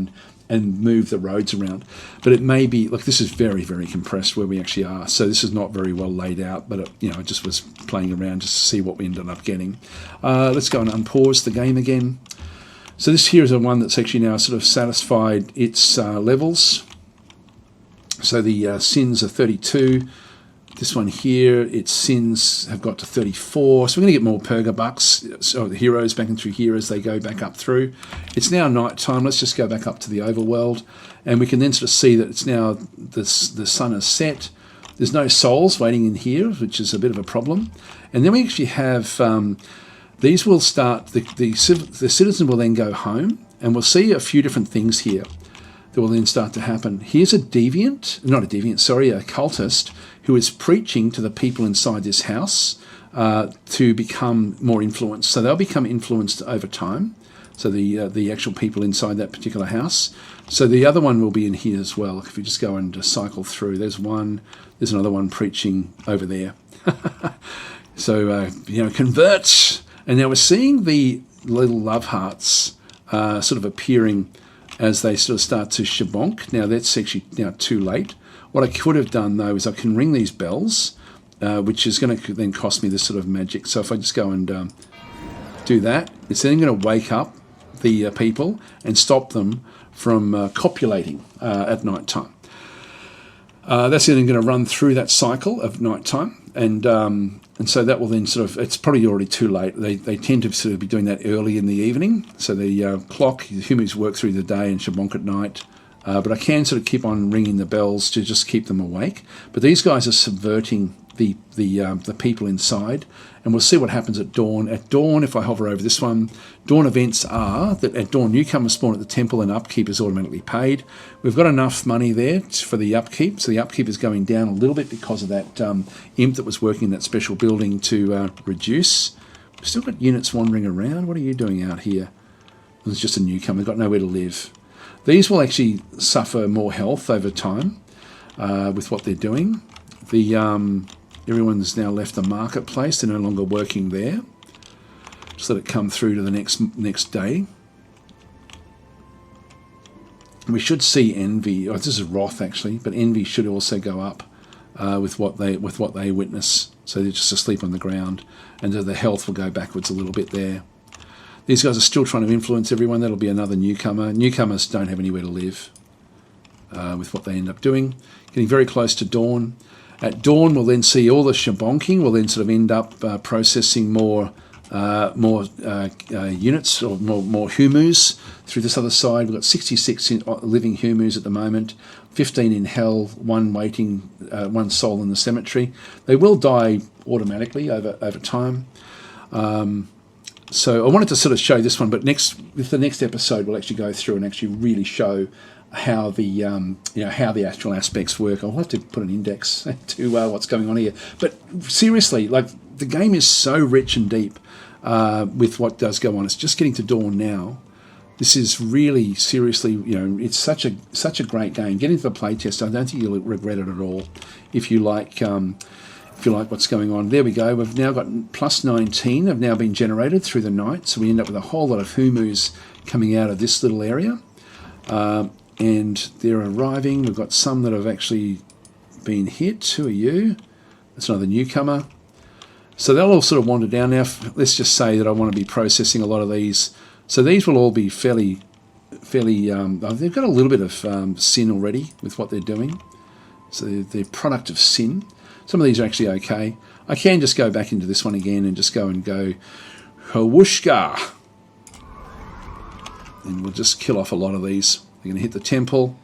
and move the roads around. But it may be, look, this is very, very compressed where we actually are. So this is not very well laid out, but I just was playing around just to see what we ended up getting. Let's go and unpause the game again. So this here is the one that's actually now sort of satisfied its levels. So the sins are 32. This one here, its sins have got to 34. So we're going to get more purga bucks, so the heroes backing through here as they go back up through. It's now night time. Let's just go back up to the overworld. And we can then sort of see that it's now, the sun is set. There's no souls waiting in here, which is a bit of a problem. And then we actually have... these will start, the citizen will then go home, and we'll see a few different things here that will then start to happen. Here's a cultist who is preaching to the people inside this house to become more influenced. So they'll become influenced over time. So the actual people inside that particular house. So the other one will be in here as well. If you just go and cycle through, there's one, there's another one preaching over there. So, convert. And now we're seeing the little love hearts sort of appearing as they sort of start to shabonk. Now that's actually now too late. What I could have done though is I can ring these bells, which is going to then cost me this sort of magic. So if I just go and do that, it's then going to wake up the people and stop them from copulating at night time. That's then going to run through that cycle of night time. And so that will then sort of, it's probably already too late. They tend to sort of be doing that early in the evening. So the clock, the humans work through the day and shabonk at night. But I can sort of keep on ringing the bells to just keep them awake. But these guys are subverting the people inside. And we'll see what happens at dawn. At dawn, if I hover over this one, dawn events are that at dawn newcomers spawn at the temple and upkeep is automatically paid. We've got enough money there for the upkeep. So the upkeep is going down a little bit because of that imp that was working in that special building to reduce. We've still got units wandering around. What are you doing out here? There's just a newcomer. They've got nowhere to live. These will actually suffer more health over time with what they're doing. Everyone's now left the marketplace. They're no longer working there. Just let it come through to the next day. We should see envy. Oh, this is wrath actually, but envy should also go up with what they witness. So they're just asleep on the ground, and the health will go backwards a little bit there. These guys are still trying to influence everyone. That'll be another newcomer. Newcomers don't have anywhere to live with what they end up doing. Getting very close to dawn. At dawn, we'll then see all the shabonking. We'll then sort of end up processing more units or more humus through this other side. We've got 66 living humus at the moment, 15 in hell, one waiting, one soul in the cemetery. They will die automatically over time. So I wanted to sort of show this one, but with the next episode, we'll actually go through and actually really show how the how the actual aspects work. I'll have to put an index to what's going on here. But seriously, like the game is so rich and deep with what does go on. It's just getting to dawn now. This is really seriously, it's such a great game. Get into the playtest. I don't think you'll regret it at all if you like. If you like what's going on. There we go. We've now got plus 19 have now been generated through the night. So we end up with a whole lot of humus coming out of this little area. And they're arriving. We've got some that have actually been hit. Who are you? That's another newcomer. So they'll all sort of wander down now. Let's just say that I want to be processing a lot of these. So these will all be fairly. They've got a little bit of sin already with what they're doing. So they're product of sin. Some of these are actually okay. I can just go back into this one again and just go Hawushka. And we'll just kill off a lot of these. They're going to hit the temple.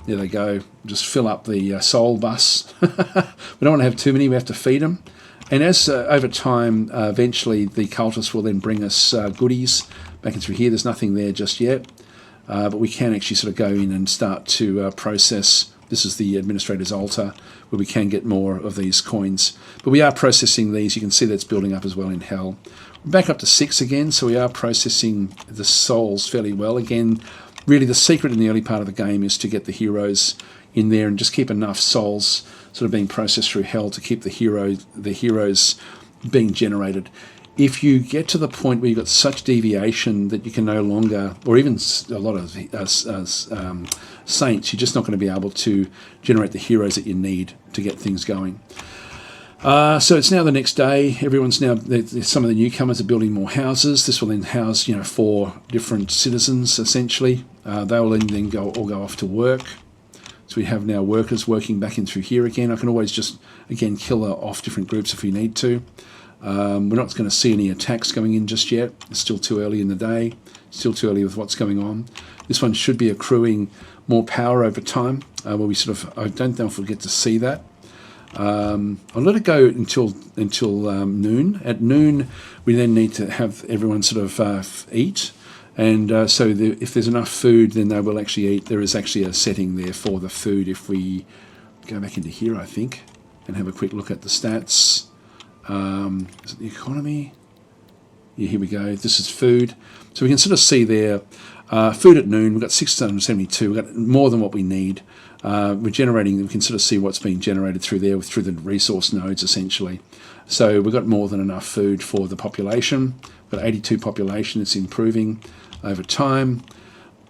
There they go. Just fill up the soul bus. We don't want to have too many. We have to feed them. And as over time, eventually the cultists will then bring us goodies back in through here. There's nothing there just yet. But we can actually sort of go in and start to process. This is the administrator's altar where we can get more of these coins. But we are processing these. You can see that's building up as well in hell. We're back up to 6 again, so we are processing the souls fairly well. Again, really the secret in the early part of the game is to get the heroes in there and just keep enough souls sort of being processed through hell to keep the heroes being generated. If you get to the point where you've got such deviation that you can no longer, or even a lot of saints, you're just not going to be able to generate the heroes that you need to get things going. So it's now the next day. Everyone's now, some of the newcomers are building more houses. This will then house, 4 different citizens, essentially. They will then all go off to work. So we have now workers working back in through here again. I can always just, again, kill off different groups if we need to. We're not going to see any attacks going in just yet. It's still too early in the day. Still too early with what's going on. This one should be accruing more power over time, where we I don't know if we'll get to see that. I'll let it go until noon. At noon, we then need to have everyone sort of eat. And if there's enough food, then they will actually eat. There is actually a setting there for the food. If we go back into here, I think, and have a quick look at the stats. Is it the economy? Yeah, here we go. This is food. So we can sort of see there, food at noon, we've got 672. We've got more than what we need. We're generating, we can sort of see what's being generated through there, through the resource nodes, essentially. So we've got more than enough food for the population. We've got 82 population. It's improving over time.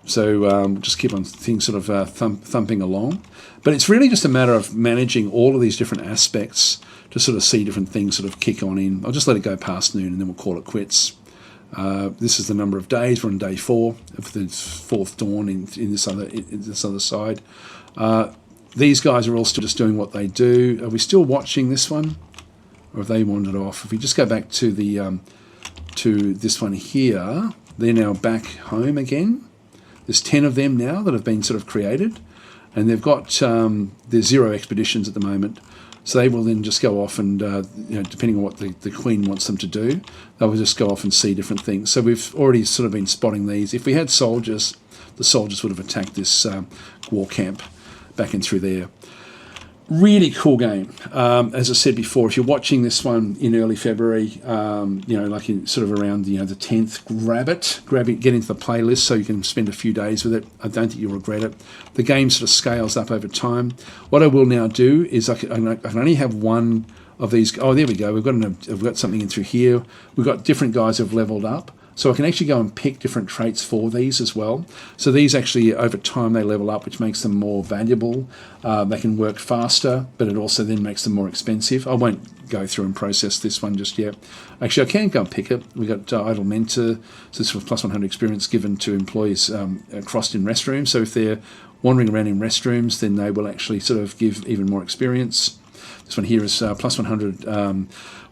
So we'll just keep on things sort of thumping along. But it's really just a matter of managing all of these different aspects to sort of see different things sort of kick on in. I'll just let it go past noon and then we'll call it quits. This is the number of days. We're on day 4 of the 4th dawn in this other side. These guys are all still just doing what they do. Are we still watching this one, or have they wandered off? If we just go back to the to this one here, they're now back home again. There's 10 of them now that have been sort of created, and they've got there's 0 expeditions at the moment. So they will then just go off and, depending on what the Queen wants them to do, they will just go off and see different things. So we've already sort of been spotting these. If we had soldiers, the soldiers would have attacked this war camp back in through there. Really cool game. As I said before, if you're watching this one in early February, like in sort of around the 10th, grab it, get into the playlist so you can spend a few days with it. I don't think you'll regret it. The game sort of scales up over time. What I will now do is I can only have one of these. Oh, there we go. We've got something in through here. We've got different guys who've leveled up. So I can actually go and pick different traits for these as well. So these actually, over time, they level up, which makes them more valuable. They can work faster, but it also then makes them more expensive. I won't go through and process this one just yet. Actually, I can go and pick it. We've got Idle Mentor, so this was plus 100 experience given to employees crossed in restrooms. So if they're wandering around in restrooms, then they will actually sort of give even more experience. This one here is plus 100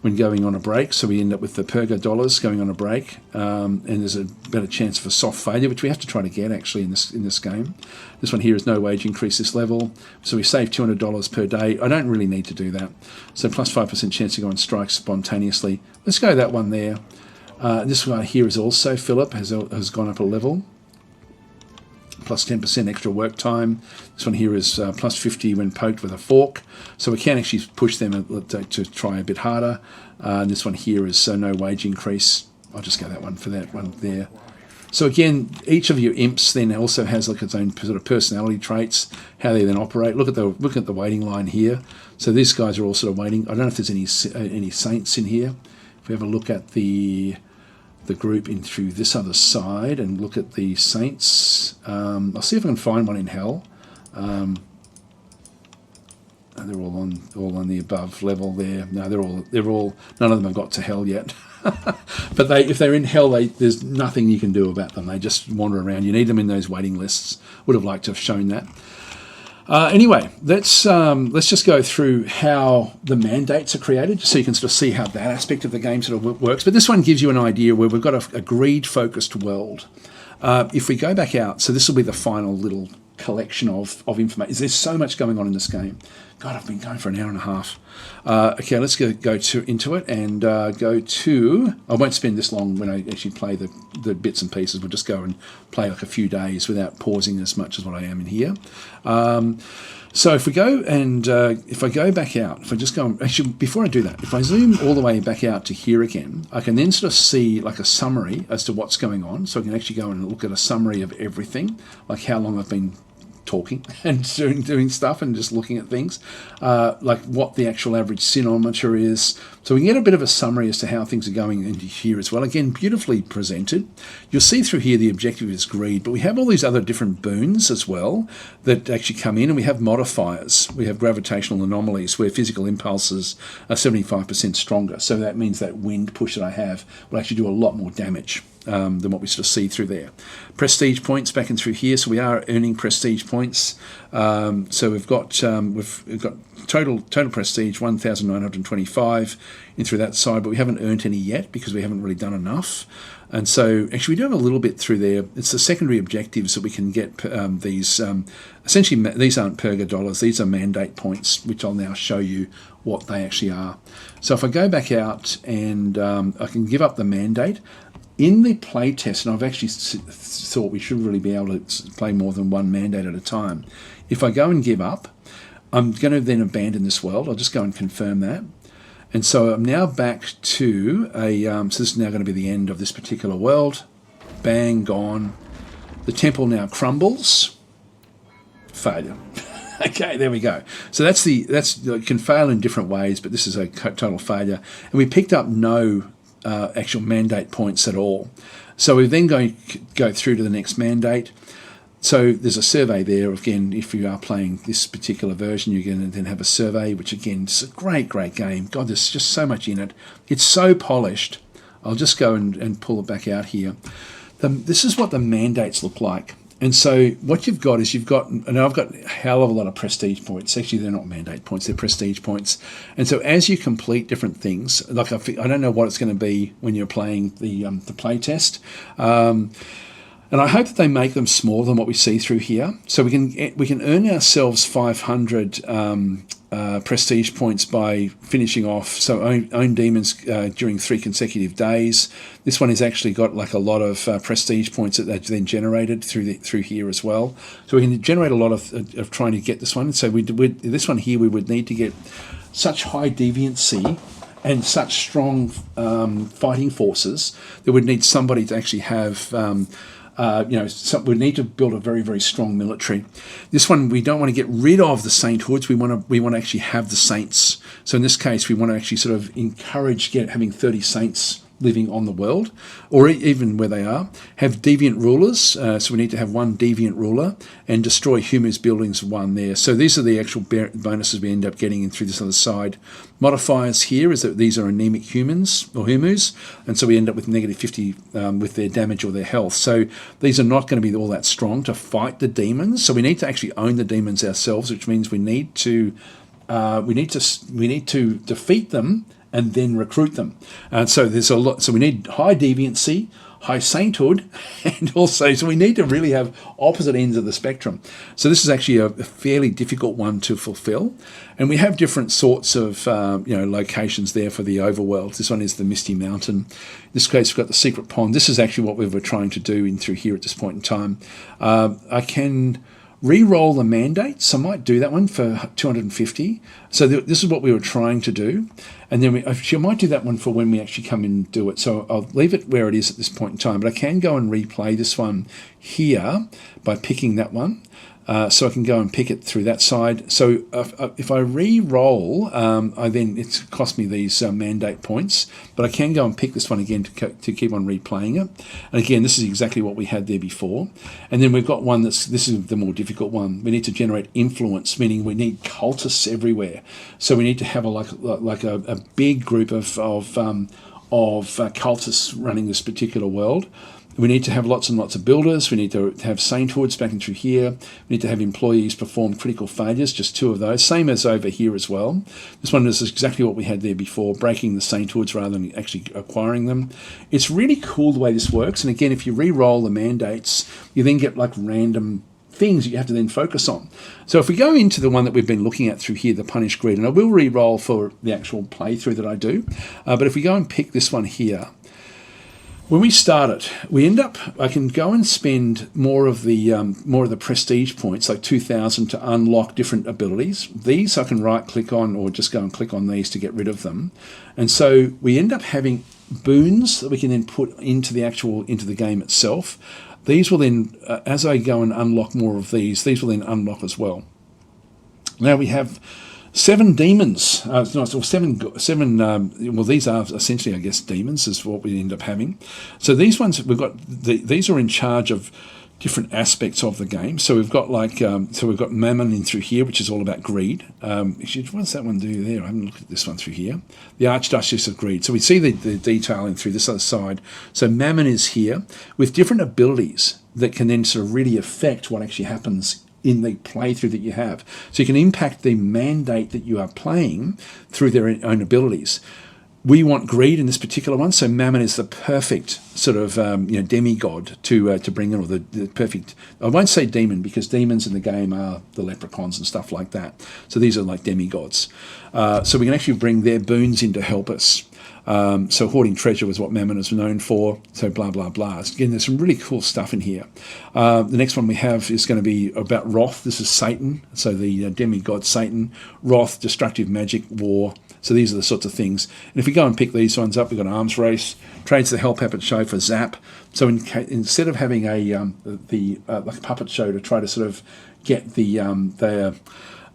when going on a break, so we end up with the Purga dollars going on a break, and there's a better chance of a soft failure, which we have to try to get actually in this game. This one here is no wage increase this level, so we save $200 per day. I don't really need to do that. So plus 5% chance to go on strike spontaneously. Let's go that one there. This one here is also Philip has gone up a level. Plus 10% extra work time. This one here is plus 50 when poked with a fork. So we can actually push them to try a bit harder. This one here is no wage increase. I'll just go that one for that one there. So again, each of your imps then also has like its own sort of personality traits, how they then operate. Look at the waiting line here. So these guys are all sort of waiting. I don't know if there's any saints in here. If we have a look at the group in through this other side and look at the saints. I'll see if I can find one in hell. They're all on the above level there. No, they're all. None of them have got to hell yet. But if they're in hell, there's nothing you can do about them. They just wander around. You need them in those waiting lists. Would have liked to have shown that. Anyway, let's just go through how the mandates are created, just so you can sort of see how that aspect of the game sort of works. But this one gives you an idea where we've got a greed-focused world. If we go back out, so this will be the final little collection of information. There's so much going on in this game. God, I've been going for an hour and a half. Okay, let's go into it and go to... I won't spend this long when I actually play the bits and pieces. We'll just go and play like a few days without pausing as much as what I am in here. So if we go and if I go back out, if I just go, actually before I do that, if I zoom all the way back out to here again, I can then sort of see like a summary as to what's going on. So I can actually go and look at a summary of everything, like how long I've been talking and doing stuff and just looking at things, like what the actual average sinometer is. So we can get a bit of a summary as to how things are going into here as well. Again, beautifully presented. You'll see through here the objective is greed, but we have all these other different boons as well that actually come in, and we have modifiers. We have gravitational anomalies where physical impulses are 75% stronger. So that means that wind push that I have will actually do a lot more damage than what we sort of see through there. Prestige points back and through here, so we are earning prestige points. So we've got total prestige 1,925 in through that side, but we haven't earned any yet because we haven't really done enough. And so actually we do have a little bit through there. It's the secondary objectives that we can get these. Essentially, these aren't purga dollars. These are mandate points, which I'll now show you what they actually are. So if I go back out and I can give up the mandate. In the playtest, and I've actually thought we should really be able to play more than one mandate at a time. If I go and give up, I'm going to then abandon this world. I'll just go and confirm that. And so I'm now back to a, so this is now going to be the end of this particular world. Bang, gone. The temple now crumbles. Failure. Okay, there we go. So that's it can fail in different ways, but this is a total failure. And we picked up no actual mandate points at all. So we're then going to go through to the next mandate. So there's a survey there. Again, if you are playing this particular version, you're going to then have a survey, which again is a great game. God, there's just so much in it. It's so polished. I'll just go and pull it back out here. This is what the mandates look like. And so what you've got is and I've got a hell of a lot of prestige points. Actually, they're not mandate points, they're prestige points. And so as you complete different things, like I don't know what it's going to be when you're playing the playtest. And I hope that they make them smaller than what we see through here. So we can earn ourselves 500 prestige points by finishing off. So own demons during 3 consecutive days. This one has actually got like a lot of prestige points that they've then generated through here as well. So we can generate a lot of trying to get this one. So this one here we would need to get such high deviancy and such strong fighting forces that would need somebody to actually have. We need to build a very, very strong military. This one, we don't want to get rid of the sainthoods. We want to actually have the saints. So in this case, we want to actually sort of encourage having 30 saints living on the world, or even where they are. Have deviant rulers. So we need to have 1 deviant ruler and destroy Humus buildings 1 there. So these are the actual bonuses we end up getting in through this other side. Modifiers here is that these are anemic humans or Humus, and so we end up with negative 50 with their damage or their health. So these are not going to be all that strong to fight the demons. So we need to actually own the demons ourselves, which means we need to defeat them and then recruit them. So there's a lot. So we need high deviancy, high sainthood, and also so we need to really have opposite ends of the spectrum. So this is actually a fairly difficult one to fulfill, and we have different sorts of locations there for the overworld. This one is the Misty Mountain. In this case, we've got the Secret Pond. This is actually what we were trying to do in through here at this point in time. I can re-roll the mandates. I might do that one for 250. So this is what we were trying to do. And then I might do that one for when we actually come in and do it. So I'll leave it where it is at this point in time. But I can go and replay this one here by picking that one. So I can go and pick it through that side. So if I re-roll, it's cost me these mandate points, but I can go and pick this one again to keep on replaying it. And again, this is exactly what we had there before. And then we've got one this is the more difficult one. We need to generate influence, meaning we need cultists everywhere. So we need to have a big group of cultists running this particular world. We need to have lots and lots of builders. We need to have sainthoods back and through here. We need to have employees perform critical failures, just 2 of those. Same as over here as well. This one is exactly what we had there before, breaking the sainthoods rather than actually acquiring them. It's really cool the way this works. And again, if you re-roll the mandates, you then get like random things that you have to then focus on. So if we go into the one that we've been looking at through here, the Punish Greed, and I will re-roll for the actual playthrough that I do, but if we go and pick this one here, When we start it, we end up, I can go and spend more of the prestige points, like 2,000, to unlock different abilities. These I can right click on or just go and click on these to get rid of them. And so we end up having boons that we can then put into the game itself. These will then, as I go and unlock more of these will then unlock as well. Now we have 7 demons, well, these are essentially, I guess, demons is what we end up having. So these ones, these are in charge of different aspects of the game. So we've got we've got Mammon in through here, which is all about greed. Actually, what does that one do there? I haven't looked at this one through here. The Archduchess of Greed. So we see the detailing through this other side. So Mammon is here with different abilities that can then sort of really affect what actually happens in the playthrough that you have. So you can impact the mandate that you are playing through their own abilities. We want greed in this particular one, so Mammon is the perfect sort of demigod to bring in, or the perfect, I won't say demon, because demons in the game are the leprechauns and stuff like that. So these are like demigods. So we can actually bring their boons in to help us. So hoarding treasure was what Mammon is known for, so blah, blah, blah. Again, there's some really cool stuff in here. The next one we have is going to be about Wrath. This is Satan, so the demigod Satan. Wrath, destructive magic, war. So these are the sorts of things. And if we go and pick these ones up, we've got an arms race, trades the Hell Puppet Show for Zap. So instead of having like a puppet show to try to sort of get the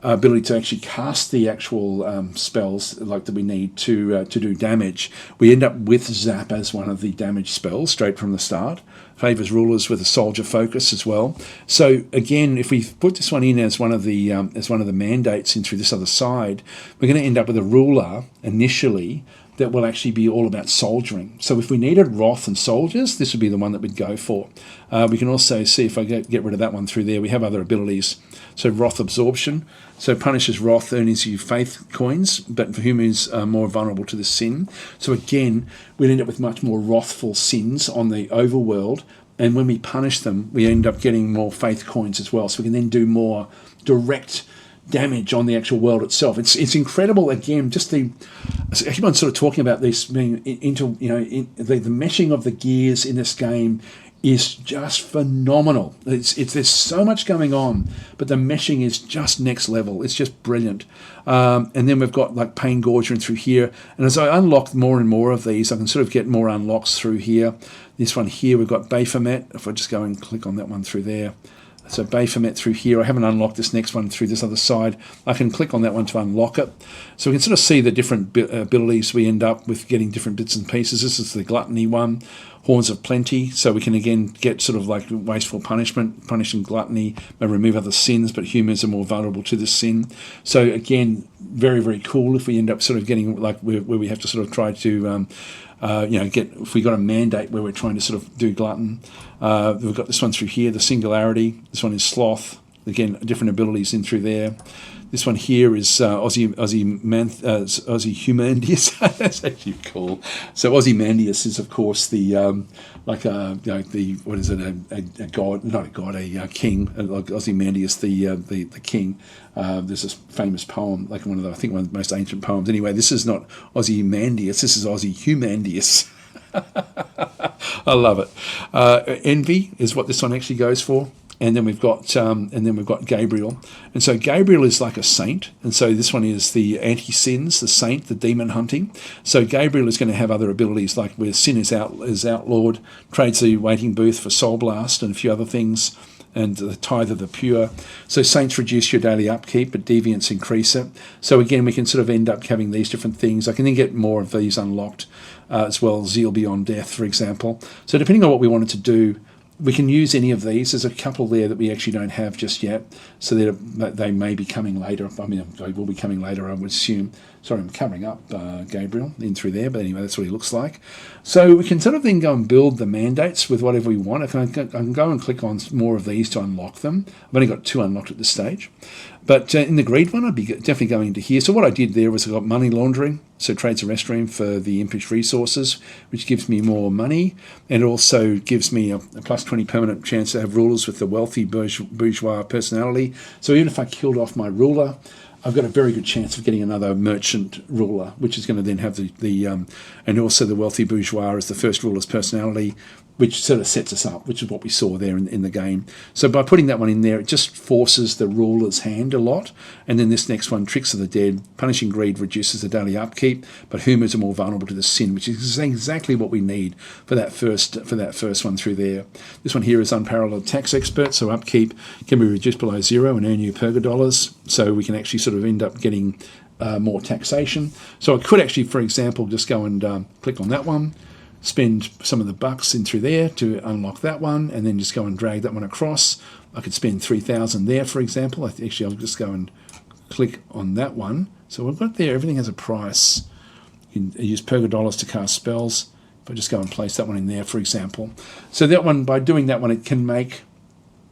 ability to actually cast the actual spells like that we need to do damage, we end up with Zap as one of the damage spells straight from the start. Favours rulers with a soldier focus as well. So again, if we put this one in as one of the mandates in through this other side, we're going to end up with a ruler initially that will actually be all about soldiering. So if we needed Wrath and soldiers, this would be the one that we'd go for. We can also see, if I get rid of that one through there, we have other abilities. So Wrath Absorption, so punishes Wrath, earns you faith coins, but for humans are more vulnerable to the sin. So again, we'd end up with much more wrathful sins on the overworld, and when we punish them, we end up getting more faith coins as well. So we can then do more direct damage on the actual world itself. It's incredible. Again, just everyone's sort of talking about this being into the meshing of the gears in this game is just phenomenal. There's so much going on, but the meshing is just next level. It's just brilliant. And then we've got like Pain Gorger in through here. And as I unlock more and more of these, I can sort of get more unlocks through here. This one here, we've got Baphomet. If I just go and click on that one through there. So Baphomet through here. I haven't unlocked this next one through this other side. I can click on that one to unlock it. So we can sort of see the different abilities we end up with, getting different bits and pieces. This is the Gluttony one. Horns of Plenty. So we can again get sort of like wasteful punishment, punishing gluttony, may remove other sins, but humans are more vulnerable to this sin. So again, very, very cool if we end up sort of getting like where we have to sort of try to if we got a mandate where we're trying to sort of do glutton. We've got this one through here, the Singularity. This one is Sloth. Again, different abilities in through there. This one here is Ozymandias. That's actually cool. So Ozymandias is, of course, the a god, not a god, a king, like Ozymandias, the king. There's this famous poem, like one of the most ancient poems. Anyway, this is not Ozymandias. This is Ozyhumandias. I love it. Envy is what this one actually goes for. And then we've got Gabriel, and so Gabriel is like a saint, and so this one is the anti-sins, the saint, the demon hunting. So Gabriel is going to have other abilities like where sin is outlawed, trades the waiting booth for Soul Blast and a few other things, and the tithe of the pure. So saints reduce your daily upkeep, but deviants increase it. So again, we can sort of end up having these different things. I can then get more of these unlocked as well. Zeal beyond death, for example. So depending on what we wanted to do, we can use any of these. There's a couple there that we actually don't have just yet, so that they may be coming later. I mean, they will be coming later, I would assume. Sorry, I'm covering up Gabriel in through there, but anyway, that's what he looks like. So we can sort of then go and build the mandates with whatever we want. I can go and click on more of these to unlock them. I've only got 2 unlocked at this stage. But in the greed one, I'd be definitely going into here. So what I did there was I got money laundering. So trades a restroom for the impish resources, which gives me more money. And it also gives me a plus 20 permanent chance to have rulers with the wealthy bourgeois personality. So even if I killed off my ruler, I've got a very good chance of getting another merchant ruler, which is going to then have and also the wealthy bourgeois as the first ruler's personality, which sort of sets us up, which is what we saw there in the game. So by putting that one in there, it just forces the ruler's hand a lot. And then this next one, Tricks of the Dead, Punishing Greed reduces the daily upkeep, but Humus are more vulnerable to the sin, which is exactly what we need for that first one through there. This one here is Unparalleled Tax Expert, so upkeep can be reduced below 0 and earn you $, so we can actually sort of end up getting more taxation. So I could actually, for example, just go and click on that one, spend some of the bucks in through there to unlock that one, and then just go and drag that one across. I could spend 3,000 there, for example. Actually, I'll just go and click on that one. So we've got there, everything has a price. You can use $, to cast spells. If I just go and place that one in there, for example. So that one, by doing that one, it can make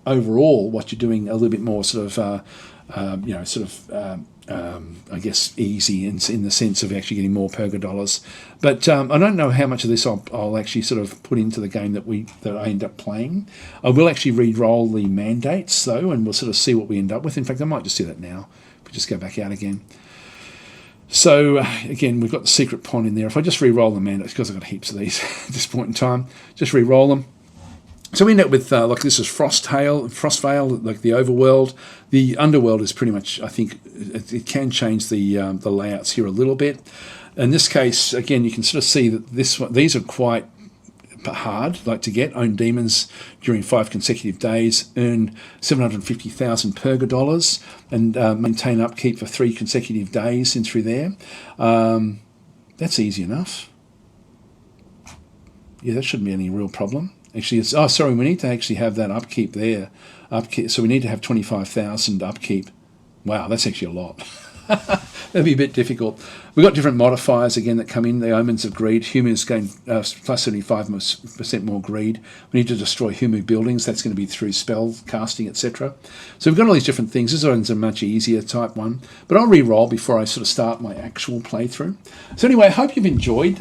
overall what you're doing a little bit more sort of, I guess, easy in the sense of actually getting more $. But I don't know how much of this I'll actually sort of put into the game that I end up playing. I will actually re-roll the mandates, though, and we'll sort of see what we end up with. In fact, I might just do that now. If we just go back out again. So, again, we've got the secret pond in there. If I just re-roll the mandates, because I've got heaps of these at this point in time, just re-roll them. So we end up with, like this is Frostvale, like the Overworld. The Underworld is pretty much, I think, it can change the layouts here a little bit. In this case, again, you can sort of see that these are quite hard, like to get. Own demons during 5 consecutive days, earn 750,000 $, and maintain upkeep for 3 consecutive days in through there. That's easy enough. Yeah, that shouldn't be any real problem. Actually, we need to actually have that upkeep there. So we need to have 25,000 upkeep. Wow, that's actually a lot. That'd be a bit difficult. We've got different modifiers again that come in. The Omens of Greed. Humans gain plus 75% more greed. We need to destroy Humu buildings. That's going to be through spell casting, etc. So we've got all these different things. This one's a much easier type one. But I'll re-roll before I sort of start my actual playthrough. So anyway, I hope you've enjoyed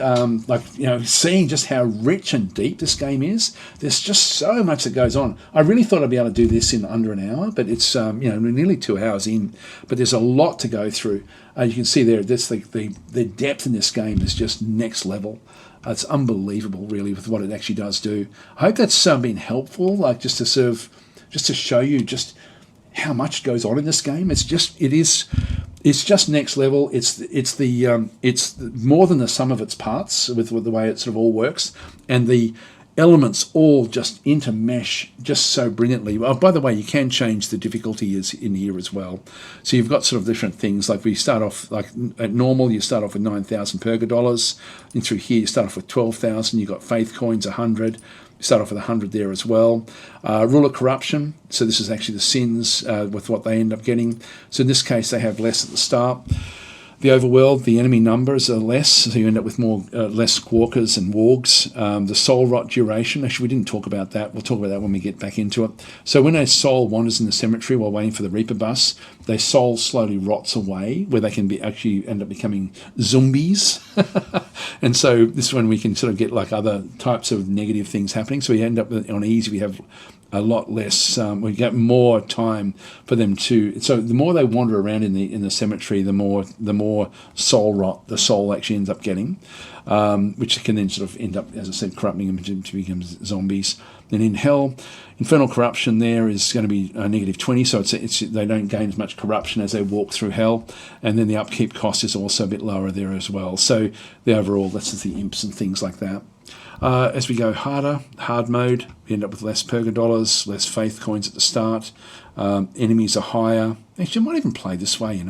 seeing just how rich and deep this game is. There's just so much that goes on. I really thought I'd be able to do this in under an hour, but it's we're nearly 2 hours in. But there's a lot to go through. You can see there, that's the depth in this game is just next level. It's unbelievable, really, with what it actually does do. I hope that's been helpful, like just to show you just how much goes on in this game. It's just next level. It's more than the sum of its parts with the way it sort of all works, and the elements all just intermesh just so brilliantly. Oh, by the way, you can change the difficulty is in here as well. So you've got sort of different things. Like we start off, like at normal, you start off with 9,000 $. And through here, you start off with 12,000. You've got faith coins, 100. You start off with 100 there as well. Rule of corruption. So this is actually the sins with what they end up getting. So in this case, they have less at the start. The Overworld, the enemy numbers are less, so you end up with less squawkers and wargs. The soul rot duration, actually we didn't talk about that. We'll talk about that when we get back into it. So when a soul wanders in the cemetery while waiting for the Reaper bus, their soul slowly rots away, where they can actually end up becoming zombies. And so this is when we can sort of get like other types of negative things happening. So we end up on easy, we have a lot less. We get more time for them to. So the more they wander around in the cemetery, the more soul rot the soul actually ends up getting, which can then sort of end up, as I said, corrupting them to become zombies. Then in hell, infernal corruption there is going to be -20, so they don't gain as much corruption as they walk through hell, and then the upkeep cost is also a bit lower there as well. So the overall, that's just the imps and things like that. As we go hard mode, we end up with less $, less faith coins at the start. Enemies are higher. Actually, I might even play this way,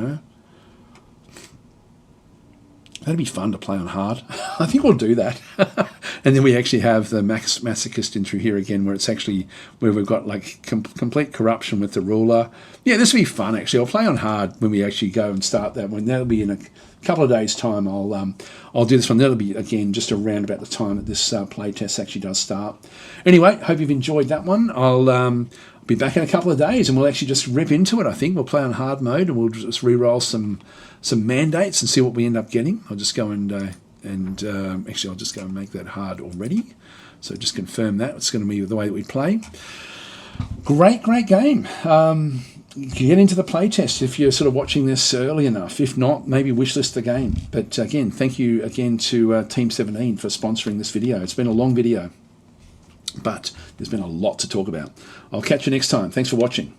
That'd be fun to play on hard. I think we'll do that. And then we actually have the masochist in through here again, where we've got like complete corruption with the ruler. Yeah, this will be fun actually. I'll play on hard when we actually go and start that one. That'll be in a couple of days' time. I'll do this one. That'll be again just around about the time that this playtest actually does start. Anyway, hope you've enjoyed that one. I'll be back in a couple of days, and we'll actually just rip into it. I think we'll play on hard mode, and we'll just re-roll some mandates and see what we end up getting. I'll just go actually I'll just go and make that hard already. So just confirm that it's going to be the way that we play. Great game. get into the playtest if you're sort of watching this early enough. If not, maybe wishlist the game. But again, thank you again to Team 17 for sponsoring this video. It's been a long video, but there's been a lot to talk about. I'll catch you next time. Thanks for watching.